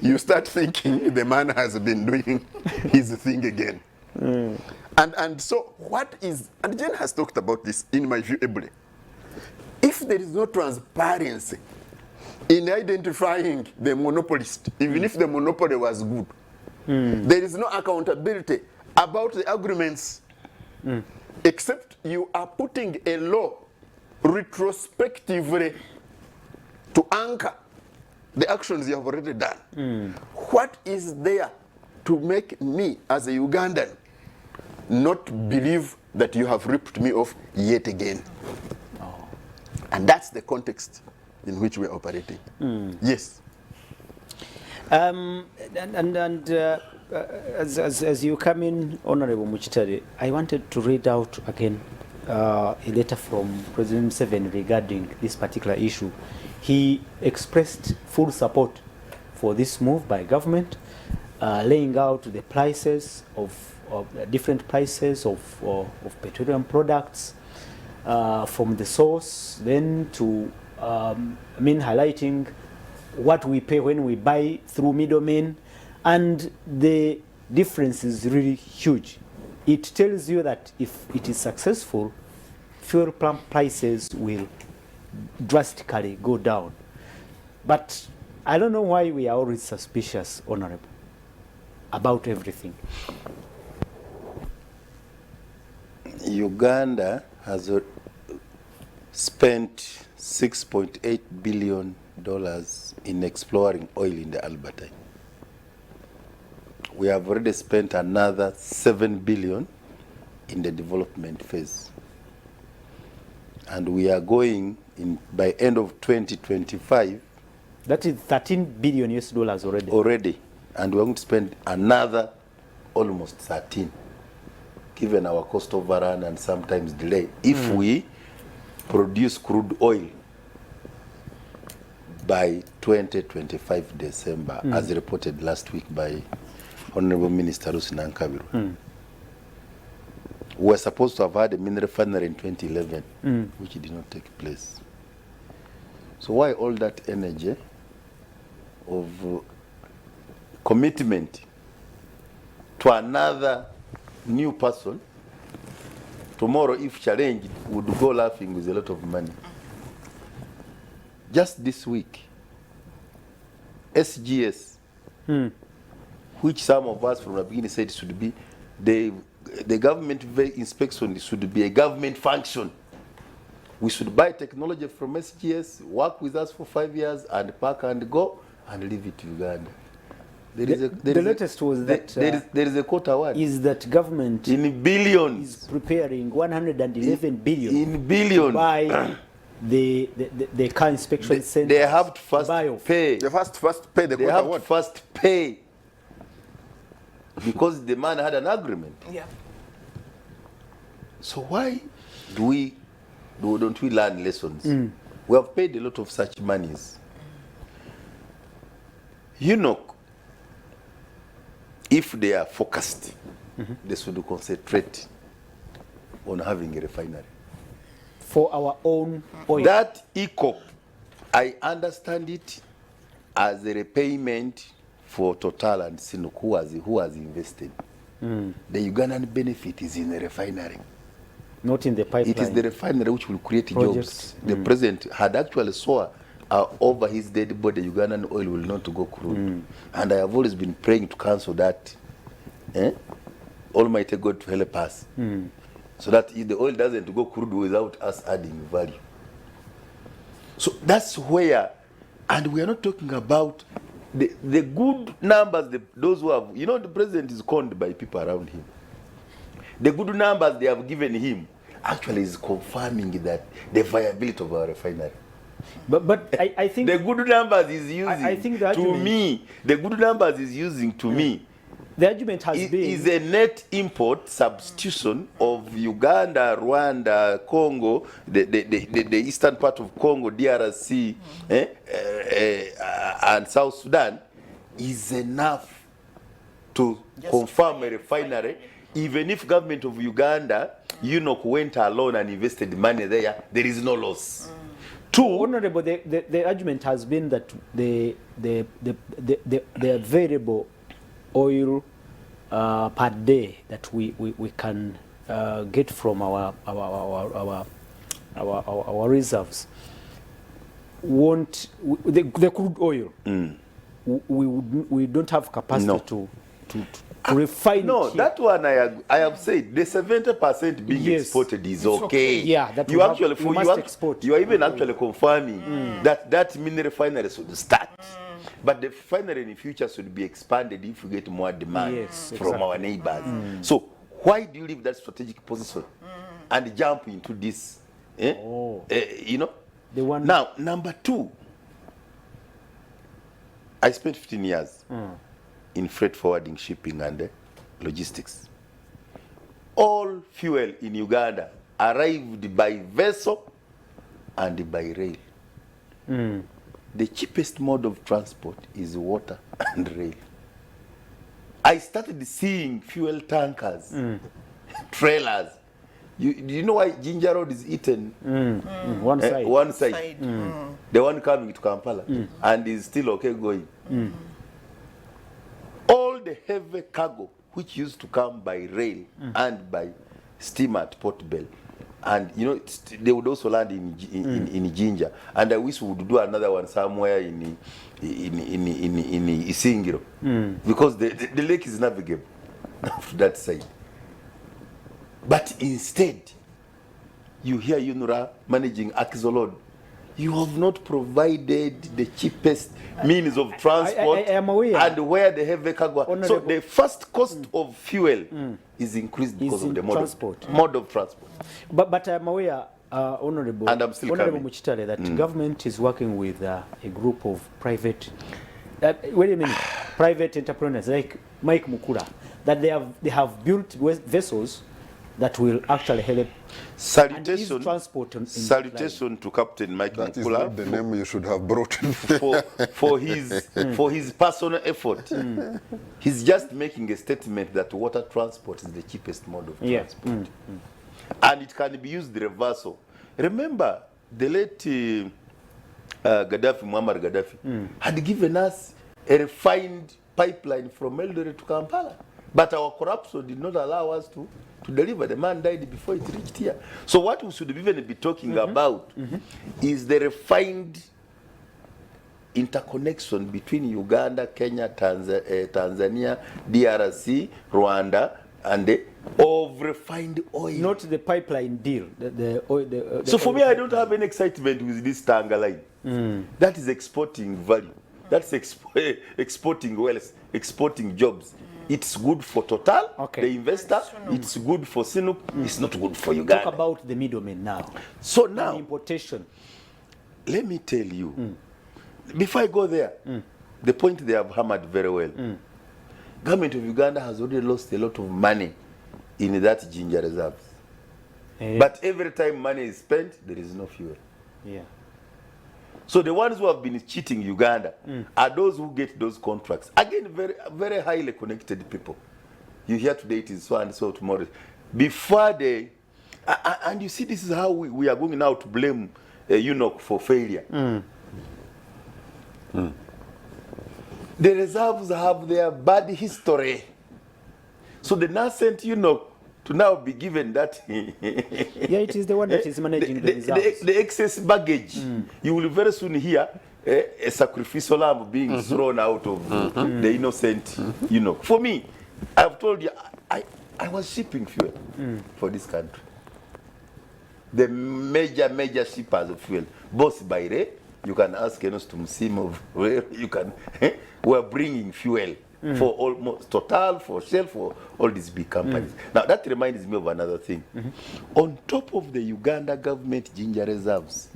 Speaker 2: you start thinking the man has been doing his thing again. And so what is, and Jen has talked about this in my view ably, if there is no transparency in identifying the monopolist, even if the monopoly was good, there is no accountability about the agreements, except you are putting a law retrospectively to anchor the actions you have already done. What is there to make me as a Ugandan not believe that you have ripped me off yet again? And that's the context in which we're operating. Yes.
Speaker 1: As you come in, Honorable Muchitari, I wanted to read out again a letter from President Museveni regarding this particular issue. He expressed full support for this move by government, laying out the prices of different prices of petroleum products from the source, then to highlighting what we pay when we buy through middlemen, and the difference is really huge. It tells you that if it is successful, fuel pump prices will drastically go down. But I don't know why we are always suspicious, Honorable, about everything.
Speaker 4: Uganda has spent $6.8 billion in exploring oil in the Albertine. We have already spent another $7 billion in the development phase. And we are going in by end of 2025.
Speaker 1: That is $13 billion already.
Speaker 4: Already. And we're going to spend another almost 13, given our cost overrun and sometimes delay, if we produce crude oil by 2025 December, as reported last week by Honorable Minister Lucy Nankabiru. We were supposed to have had a mineral refinery in 2011, which did not take place. So why all that energy of commitment to another new person? Tomorrow, if challenged, would go laughing with a lot of money. Just this week, SGS, which some of us from the beginning said should be the government inspection should be a government function. We should buy technology from SGS, work with us for 5 years, and pack and go and leave it to Uganda.
Speaker 1: The latest was that
Speaker 4: there is a quote award.
Speaker 1: Is that government
Speaker 4: in billions
Speaker 1: is preparing 111 billion
Speaker 4: in billions
Speaker 1: by the car inspection center.
Speaker 4: They have to first pay.
Speaker 2: They first pay the
Speaker 4: They
Speaker 2: quota
Speaker 4: have
Speaker 2: award.
Speaker 4: to first pay because the man had an agreement.
Speaker 3: Yeah.
Speaker 4: So why don't we learn lessons? We have paid a lot of such monies. You know, if they are focused, they should concentrate on having a refinery.
Speaker 1: For our own oil.
Speaker 4: That ECOP, I understand it as a repayment for Total and Sinuk, who has invested. The Ugandan benefit is in the refinery.
Speaker 1: Not in the pipeline.
Speaker 4: It is the refinery which will create
Speaker 1: Projects.
Speaker 4: jobs. The president had actually saw over his dead body, Ugandan oil will not go crude. And I have always been praying to cancel that. Almighty God to help us. So that the oil doesn't go crude without us adding value. So that's where, and we are not talking about the good numbers, those who have, the president is conned by people around him. The good numbers they have given him actually is confirming that the viability of our refinery.
Speaker 1: But I think
Speaker 4: the good numbers is using
Speaker 1: I think that
Speaker 4: to me. The good numbers is using to me
Speaker 1: The argument has been
Speaker 4: is a net import substitution of Uganda, Rwanda, Congo, the eastern part of Congo, DRC, and South Sudan is enough to
Speaker 3: Just
Speaker 4: confirm a refinery. Even if government of Uganda, went alone and invested money there, there is no loss. Two,
Speaker 1: Honorable, the argument has been that the available oil per day that we can get from our reserves won't the crude oil. We don't have capacity to refine
Speaker 4: no,
Speaker 1: it here.
Speaker 4: that one I have said the 70% being
Speaker 1: Yes.
Speaker 4: exported is
Speaker 3: It's
Speaker 4: okay.
Speaker 3: okay.
Speaker 1: Yeah, that
Speaker 4: you
Speaker 1: we have-
Speaker 4: actually
Speaker 1: we must export.
Speaker 4: You are even actually confirming that mini refinery should start. But the refinery in the future should be expanded if we get more demand
Speaker 1: Yes,
Speaker 4: from
Speaker 1: exactly.
Speaker 4: our neighbors. So why do you leave that strategic position and jump into this?
Speaker 1: The one
Speaker 4: Now, number two, I spent 15 years in freight forwarding, shipping, and logistics. All fuel in Uganda arrived by vessel and by rail. The cheapest mode of transport is water and rail. I started seeing fuel tankers, trailers. Do you know why Ginger Road is eaten?
Speaker 1: one side.
Speaker 4: One side. The one coming to Kampala and is still okay going. All the heavy cargo which used to come by rail and by steamer at Port Bell, and they would also land in Ginger, and I wish we would do another one somewhere in Isingiro, because the lake is navigable to that side. But instead, you hear UNRA managing Axolotl. You have not provided the cheapest means of transport
Speaker 1: I am aware.
Speaker 4: and where the heavy cargo. So
Speaker 1: Honorable.
Speaker 4: the first cost of fuel is increased because
Speaker 1: in
Speaker 4: of the
Speaker 1: transport.
Speaker 4: mode of transport.
Speaker 1: But I'm aware, Honorable,
Speaker 4: And I'm still
Speaker 1: Honorable
Speaker 4: coming.
Speaker 1: Muchitale, that government is working with a group of private, wait a minute, private entrepreneurs like Mike Mukura, that they have built vessels that will actually help
Speaker 4: Salutation,
Speaker 1: and ease transport in
Speaker 4: salutation to Captain Mike
Speaker 5: That is not the
Speaker 4: Mukula
Speaker 5: name you should have brought.
Speaker 4: for his personal effort. He's just making a statement that water transport is the cheapest mode of
Speaker 1: Yeah.
Speaker 4: transport. And it can be used reversal. Remember, the late Gaddafi, Muammar Gaddafi, had given us a refined pipeline from Eldoret to Kampala. But our corruption did not allow us to deliver. The man died before it reached here. So what we should even be talking about is the refined interconnection between Uganda, Kenya, Tanzania, DRC, Rwanda, and of refined oil.
Speaker 1: Not the pipeline deal.
Speaker 4: So for me, I don't have any excitement with this Tanga line. That is exporting value. That's exporting wealth, exporting jobs. It's good for Total,
Speaker 1: Okay.
Speaker 4: the investor. It's good for Sinuk. It's not good for Uganda.
Speaker 1: Talk about the middlemen now.
Speaker 4: So
Speaker 1: And
Speaker 4: now,
Speaker 1: importation.
Speaker 4: let me tell you, before I go there, the point they have hammered very well. Government of Uganda has already lost a lot of money in that ginger reserves. But every time money is spent, there is no fuel.
Speaker 1: Yeah.
Speaker 4: So the ones who have been cheating Uganda are those who get those contracts. Again, very, very highly connected people. You hear today it is so and so, tomorrow. Before they, and you see, this is how we are going now to blame UNOC for failure. The reserves have their bad history. So the nascent UNOC to now be given that
Speaker 1: Yeah, it is the one that is managing the reserves.
Speaker 4: the excess baggage. You will very soon hear a sacrificial lamb being thrown out of the innocent. For me, I've told you, I was shipping fuel for this country. The major shippers of fuel, both by rail. You can ask Enos to Msimo where you can. We're bringing fuel for almost Total, for Shell, for all these big companies. Now that reminds me of another thing. On top of the Uganda government ginger reserves,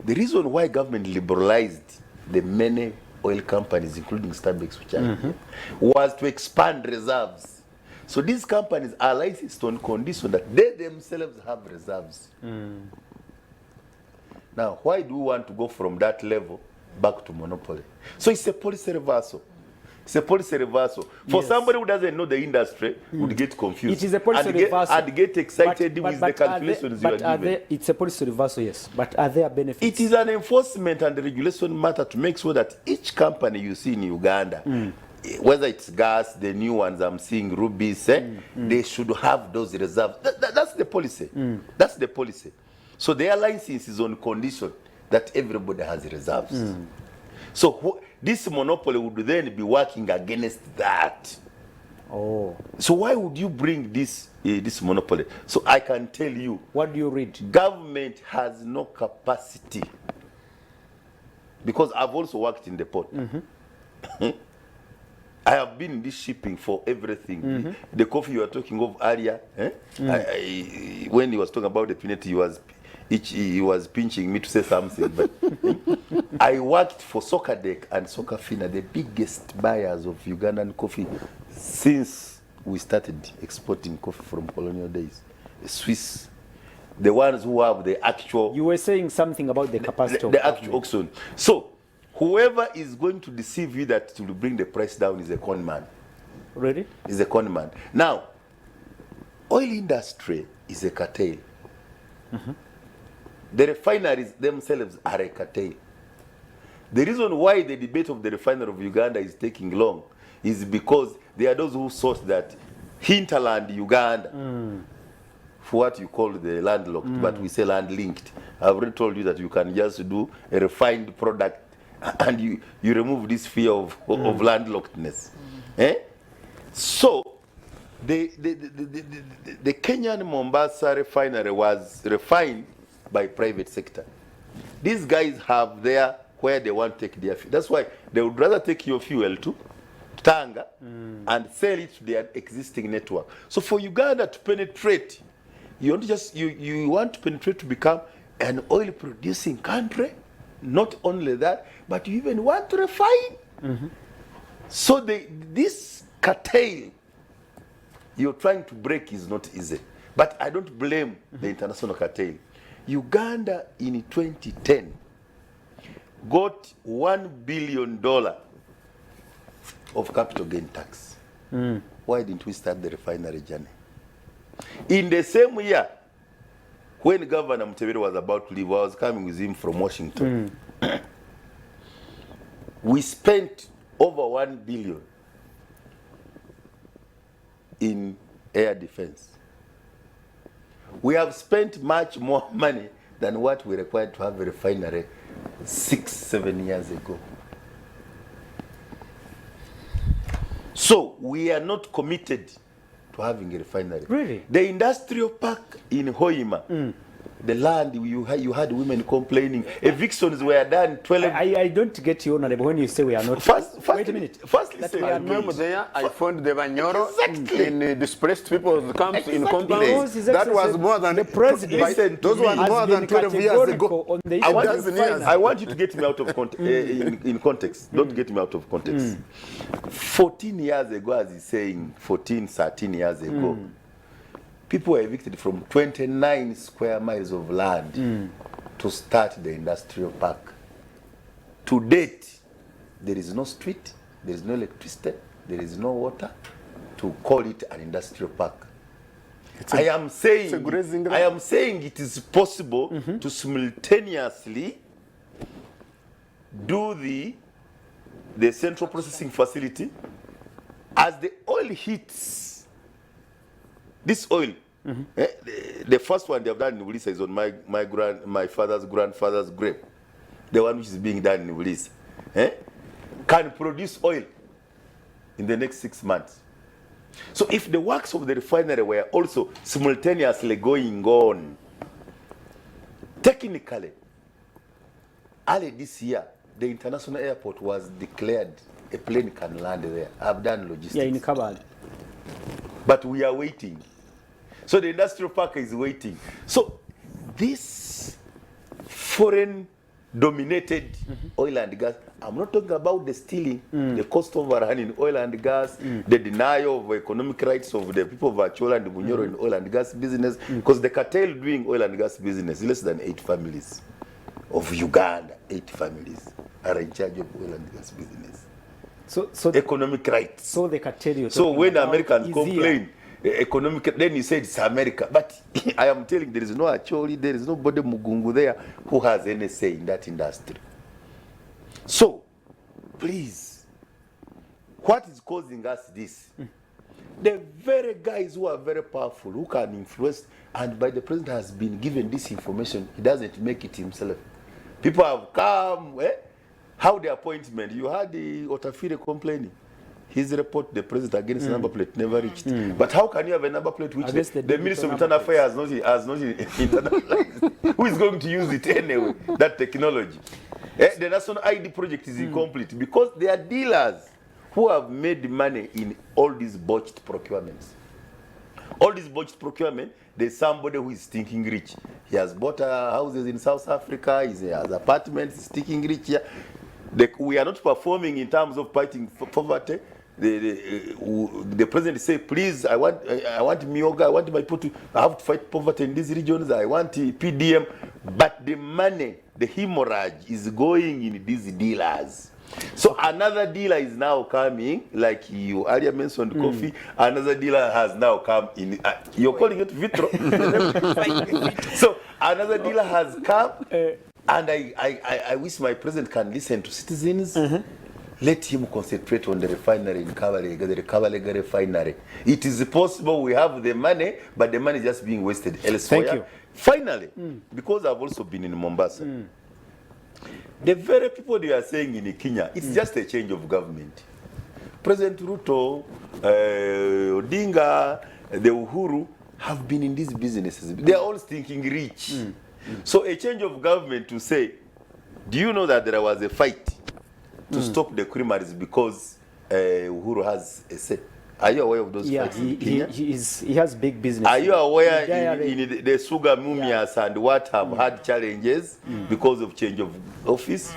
Speaker 4: the reason why government liberalized the many oil companies, including Starbucks, which are here, was to expand reserves. So these companies are licensed on condition that they themselves have reserves. Now, why do we want to go from that level back to monopoly? So it's a policy reversal. It's a policy reversal. For somebody who doesn't know the industry, would get confused.
Speaker 1: It is a policy reversal.
Speaker 4: And get excited with the calculations you are given.
Speaker 1: It's a policy reversal, yes. But are there benefits?
Speaker 4: It is an enforcement and regulation matter to make sure that each company you see in Uganda, whether it's gas, the new ones I'm seeing, rubies, they should have those reserves. That's the policy. That's the policy. So their license is on condition that everybody has reserves. So this monopoly would then be working against that.
Speaker 1: Oh.
Speaker 4: So why would you bring this this monopoly? So I can tell you.
Speaker 1: What do you read?
Speaker 4: Government has no capacity. Because I've also worked in the port. I have been in this shipping for everything. The coffee you were talking of earlier, when he was talking about the peanut, he was pinching me to say something. But I worked for Soccer Deck and Soccer Fina, the biggest buyers of Ugandan coffee since we started exporting coffee from colonial days. The Swiss, the ones who have the actual...
Speaker 1: You were saying something about the capacity of
Speaker 4: the actual auction. So, whoever is going to deceive you that will bring the price down is a con man.
Speaker 1: Really?
Speaker 4: Is a con man. Now, oil industry is a cartel. The refineries themselves are a cartel. The reason why the debate of the refinery of Uganda is taking long is because there are those who thought that hinterland Uganda, for what you call the landlocked, but we say land-linked. I've already told you that you can just do a refined product and you remove this fear of landlockedness. So, the Kenyan Mombasa refinery was refined by private sector. These guys have there where they want to take their fuel. That's why they would rather take your fuel to Tanga and sell it to their existing network. So for Uganda to penetrate, you want to penetrate to become an oil producing country. Not only that, but you even want to refine. So this cartel you're trying to break is not easy. But I don't blame the international cartel. Uganda in 2010 got $1 billion of capital gain tax. Why didn't we start the refinery journey? In the same year, when Governor Museveni was about to leave, I was coming with him from Washington. We spent over $1 billion in air defense. We have spent much more money than what we required to have a refinery 6-7 years ago. So we are not committed to having a refinery.
Speaker 1: Really?
Speaker 4: The industrial park in Hoima, the land, you had women complaining. Evictions were done 12...
Speaker 1: I don't get you, Honorable, when you say we are not... Wait a minute.
Speaker 4: Firstly,
Speaker 5: I remember there, I found the Banyoro in displaced people's camps in compounds. That was more than...
Speaker 1: The president...
Speaker 5: Listen, those were more than 12 years ago.
Speaker 1: On the
Speaker 4: I want you to get me out of context. In context. Don't get me out of context. 14 years ago, as he's saying, 14, 13 years ago, people were evicted from 29 square miles of land to start the industrial park. To date, there is no street, there is no electricity, there is no water to call it an industrial park. I am saying it is possible to simultaneously do the central processing facility as the oil hits. This oil, the first one they have done in Ulisa is on my father's grandfather's grave. The one which is being done in Ulisa. Can produce oil in the next 6 months. So if the works of the refinery were also simultaneously going on, technically, early this year, the international airport was declared a plane can land there. I've done logistics.
Speaker 1: Yeah, in Kabul.
Speaker 4: But we are waiting. So the industrial park is waiting. So this foreign dominated oil and gas. I'm not talking about the stealing, the cost overrun in oil and gas, the denial of economic rights of the people of Achola and Bunyoro in oil and gas business, because the cartel doing oil and gas business, less than 8 families of Uganda, 8 families are in charge of oil and gas business.
Speaker 1: So
Speaker 4: Economic rights.
Speaker 1: So the cartel you're
Speaker 4: So
Speaker 1: talking
Speaker 4: when
Speaker 1: about
Speaker 4: Americans
Speaker 1: is
Speaker 4: complain, economic, then he said it's America. But I am telling there is no Acholi, there is nobody Mugungu there who has any say in that industry. So, please, what is causing us this? The very guys who are very powerful, who can influence, and by the president has been given this information, he doesn't make it himself. People have come, how the appointment, you had the Otafire complaining. His report, the president against number plate never reached. But how can you have a number plate which the Minister of Internal Affairs has not internalized? Who is going to use it anyway, that technology? The National ID project is incomplete because they are dealers who have made money in all these botched procurements. All these botched procurement, there's somebody who is stinking rich. He has bought houses in South Africa, he has apartments, he's stinking rich here. We are not performing in terms of fighting poverty. The president say, please, I want Mioga, I want my people to have to fight poverty in these regions. I want PDM, but the money, the hemorrhage is going in these dealers. So another dealer is now coming, like you earlier mentioned, coffee. Another dealer has now come in. You're calling it Vitro. So another dealer has come, and I wish my president can listen to citizens. Let him concentrate on the refinery in Kabalega, the Kabalega refinery. It is possible we have the money, but the money is just being wasted elsewhere.
Speaker 1: Thank you.
Speaker 4: Finally, because I've also been in Mombasa, the very people they are saying in Kenya, it's just a change of government. President Ruto, Odinga, the Uhuru have been in these businesses. They are all thinking rich. So a change of government to say, do you know that there was a fight to stop the criminals because Uhuru has a say? Are you aware of those fights in Kenya?
Speaker 1: He has big business.
Speaker 4: Are you aware in the Sugar Mumias and what have had challenges because of change of office?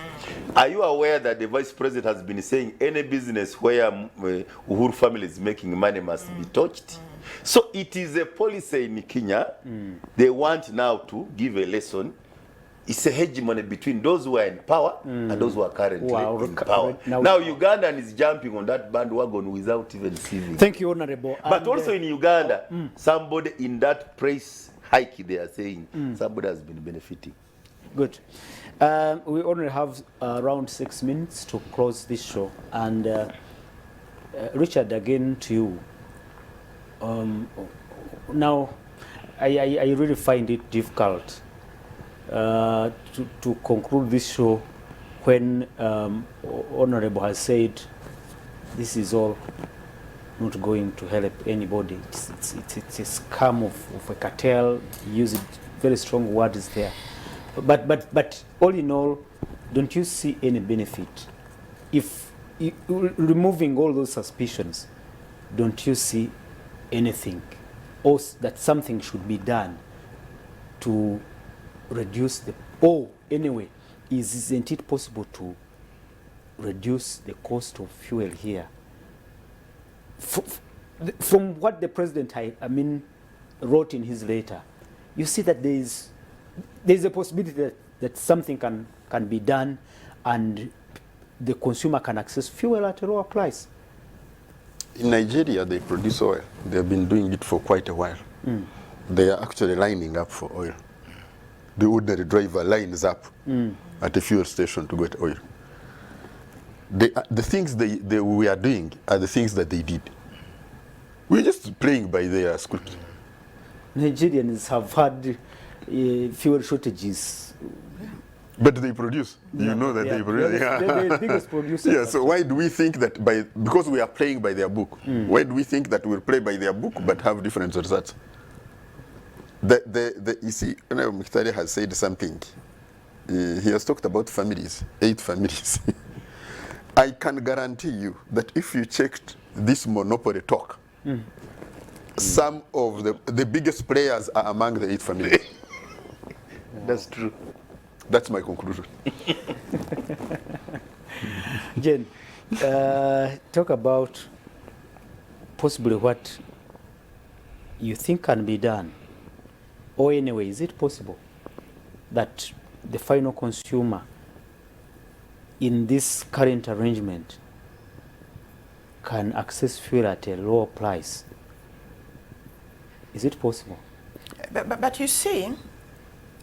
Speaker 4: Are you aware that the vice president has been saying any business where Uhuru family is making money must be touched? So it is a policy in Kenya. They want now to give a lesson. It's a hegemony between those who are in power and those who are currently in power. Now Ugandan is jumping on that bandwagon without even seeing.
Speaker 1: Thank you, Honorable.
Speaker 4: But also in Uganda, somebody in that price hike they are saying, somebody has been benefiting.
Speaker 1: Good. We only have around 6 minutes to close this show. And Richard, again to you. Now, I really find it difficult to conclude this show when Honorable has said this is all not going to help anybody. It's a scam of a cartel. He used very strong words there. But all in all, don't you see any benefit? If removing all those suspicions, don't you see anything, or that something should be done to reduce the, anyway, isn't it possible to reduce the cost of fuel here? From what the president, wrote in his letter, you see that there's a possibility that something can be done and the consumer can access fuel at a lower price.
Speaker 2: In Nigeria, they produce oil. They've been doing it for quite a while. They are actually lining up for oil. The ordinary driver lines up at a fuel station to get oil. The things we are doing are the things that they did. We're just playing by their script.
Speaker 1: Nigerians have had fuel shortages.
Speaker 2: But they produce. You know that they produce.
Speaker 1: They're the biggest producers.
Speaker 2: Yeah, so why do we think that because we are playing by their book, why do we think that we'll play by their book but have different results? You see, Mkhitaryan has said something. He has talked about families, 8 families. I can guarantee you that if you checked this monopoly talk, some of the biggest players are among the 8 families.
Speaker 4: That's true.
Speaker 2: That's my conclusion.
Speaker 1: Jen, talk about possibly what you think can be done, or anyway, is it possible that the final consumer in this current arrangement can access fuel at a lower price? Is it possible?
Speaker 3: But you see,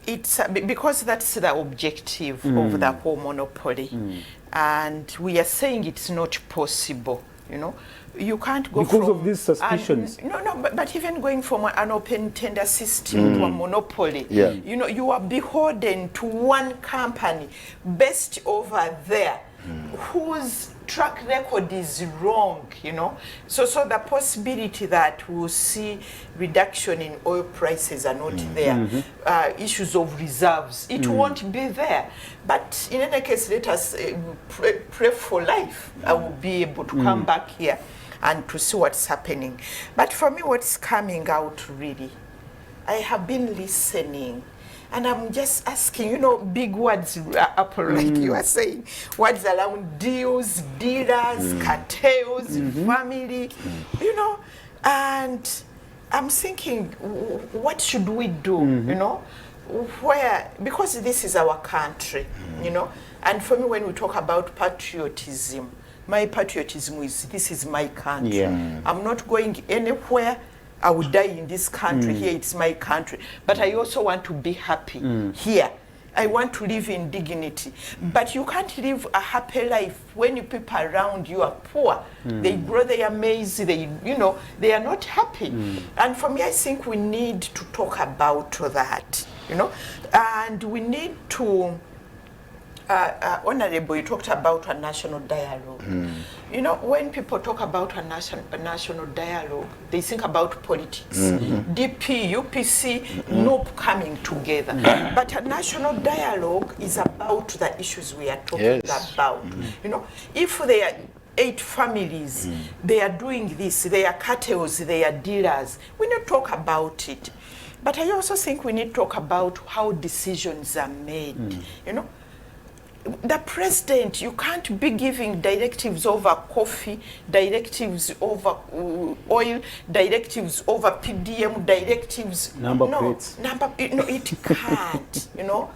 Speaker 3: it's because that's the objective of the whole monopoly, and we are saying it's not possible. You know, you can't go
Speaker 1: because
Speaker 3: from
Speaker 1: of these suspicions.
Speaker 3: But even going from an open tender system to a monopoly, you know, you are beholden to one company based over there, whose track record is wrong, you know. So the possibility that we'll see reduction in oil prices are not there. Issues of reserves, it won't be there. But in any case, let us pray for life. I will be able to come back here and to see what's happening. But for me, what's coming out really, I have been listening. And I'm just asking, you know, big words up like you are saying, words around deals, dealers, cartels, family, you know, and I'm thinking, what should we do, you know, where, because this is our country, you know, and for me, when we talk about patriotism, my patriotism is, this is my country. I'm not going anywhere. I would die in this country. Here it's my country. But I also want to be happy here. I want to live in dignity. But you can't live a happy life when you people around you are poor. They grow their maize, they, you know, they are not happy. And for me, I think we need to talk about that, you know, and we need to Honorable, you talked about a national dialogue. You know, when people talk about a national dialogue, they think about politics. DP, UPC, NOP coming together. But a national dialogue is about the issues we are talking about. You know, if there are 8 families, they are doing this, they are cartels, they are dealers, we need to talk about it. But I also think we need to talk about how decisions are made, you know. The president, you can't be giving directives over coffee, directives over oil, directives over PDM, directives.
Speaker 1: Number plates.
Speaker 3: It can't, you know.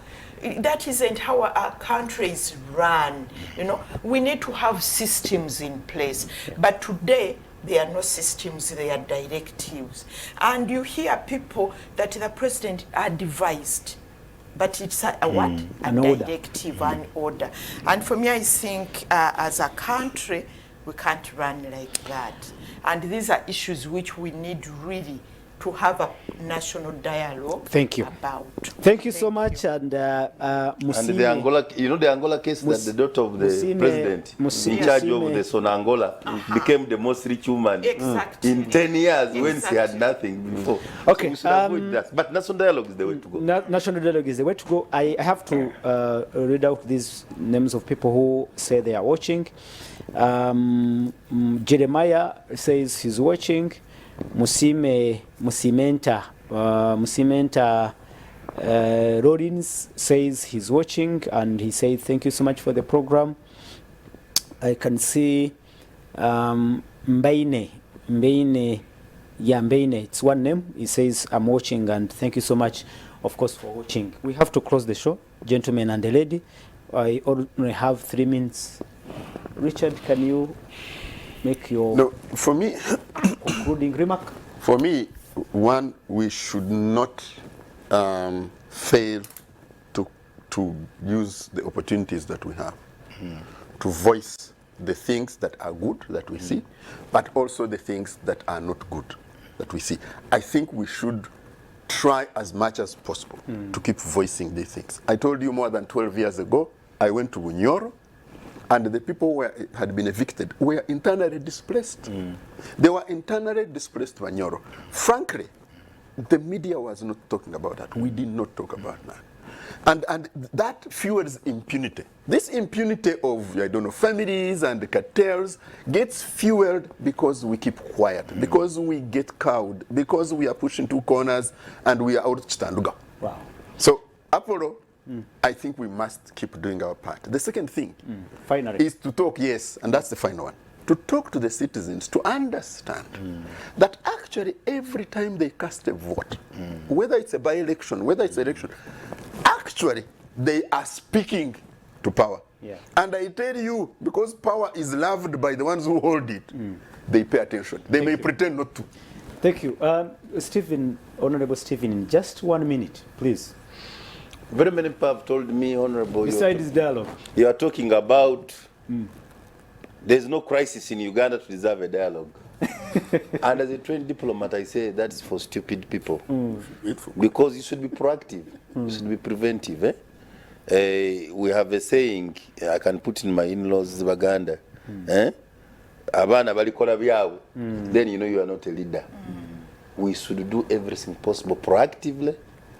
Speaker 3: That isn't how our country is run, you know. We need to have systems in place. But today, there are no systems, there are directives. And you hear people that the president advised. But it's a what? A directive, an order. And for me, I think as a country, we can't run like that. And these are issues which we need really to have a national dialogue about.
Speaker 1: Thank you so much. And
Speaker 4: and the Angola, you know, the Angola case that the daughter of the president in charge of the Son Angola became the most rich woman in 10 years when she had nothing before.
Speaker 1: Okay.
Speaker 4: So we should avoid that. But national dialogue is the way to go.
Speaker 1: National dialogue is the way to go. I have to read out these names of people who say they are watching. Jeremiah says he's watching. Musimenta Rollins says he's watching, and he said thank you so much for the program. I can see Mbaine, it's one name. He says I'm watching, and thank you so much, of course, for watching. We have to close the show, gentlemen and the lady. I only have 3 minutes. Richard, can you make your
Speaker 2: for me
Speaker 1: concluding remark?
Speaker 2: For me, one, we should not fail to use the opportunities that we have to voice the things that are good that we see, but also the things that are not good that we see. I think we should try as much as possible to keep voicing these things. I told you more than 12 years ago, I went to Bunyoro, and the people who had been evicted were internally displaced. They were internally displaced to Bunyoro. Frankly, the media was not talking about that. We did not talk about that. And that fuels impunity. This impunity of, I don't know, families and cartels gets fueled because we keep quiet, because we get cowed, because we are pushing 2 corners and we are out of Chitanduga.
Speaker 1: Wow.
Speaker 2: So, Apollo, I think we must keep doing our part. The second thing
Speaker 1: Finally.
Speaker 2: is to talk, yes, and that's the final one, to talk to the citizens, to understand that actually every time they cast a vote, whether it's a by-election, whether it's election, actually they are speaking to power.
Speaker 1: Yeah.
Speaker 2: And I tell you, because power is loved by the ones who hold it, they pay attention. They may pretend not to.
Speaker 1: Thank you. Stephen, Honorable Stephen, in just 1 minute, please.
Speaker 4: Very many people have told me, Honorable,
Speaker 1: Besides dialogue.
Speaker 4: you are talking about there's no crisis in Uganda to deserve a dialogue. And as a trained diplomat, I say that's for stupid people. Because you should be proactive. You should be preventive. We have a saying, I can put in my in-laws, Baganda. Abana balikola byawe, then you know you are not a leader. We should do everything possible proactively,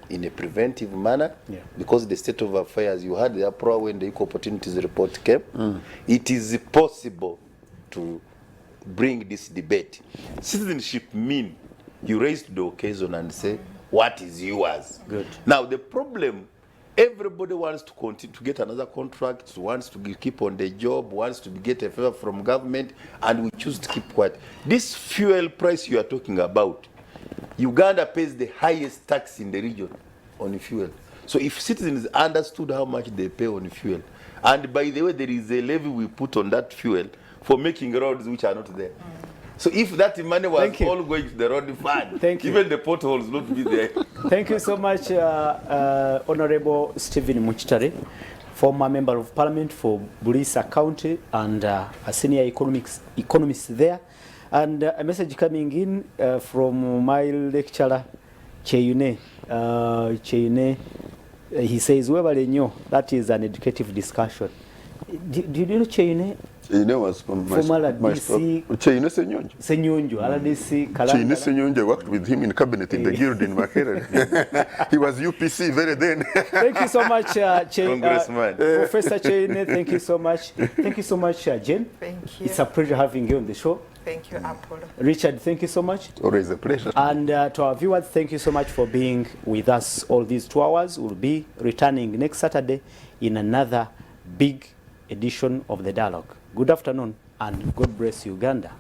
Speaker 4: in a preventive manner, because the state of affairs, you had the uproar when the Equal Opportunities Report came. It is possible to bring this debate. Citizenship means you raise to the occasion and say, what is yours?
Speaker 1: Good.
Speaker 4: Now the problem, everybody wants to continue to get another contract, wants to keep on the job, wants to get a favor from government, and we choose to keep quiet. This fuel price you are talking about, Uganda pays the highest tax in the region on fuel. So if citizens understood how much they pay on fuel, and by the way, there is a levy we put on that fuel for making roads which are not there. So if that money was all going to the road fund, even the potholes not be there.
Speaker 1: Thank you so much, Honorable Stephen Muchitare, former Member of Parliament for Bulisa County and a senior economist there. And a message coming in from my lecturer, Cheyune. Cheyune, he says, that is an educative discussion. Do you know Cheyune?
Speaker 2: Cheyune was from my
Speaker 1: DC.
Speaker 2: Cheyune Senyonjo.
Speaker 1: Senyonjo, RDC, Kalangala.
Speaker 2: Cheyune Senyonjo worked with him in cabinet in the guild in Makerere. He was UPC very then.
Speaker 1: Thank you so much,
Speaker 4: Congressman.
Speaker 1: Professor Cheyune. Thank you so much. Thank you so much, Jen.
Speaker 3: Thank you.
Speaker 1: It's a pleasure having you on the show.
Speaker 3: Thank you, Apollo.
Speaker 1: Richard, thank you so much.
Speaker 2: Always a pleasure.
Speaker 1: And to our viewers, thank you so much for being with us all these 2 hours. We'll be returning next Saturday in another big edition of The Dialogue. Good afternoon and God bless Uganda.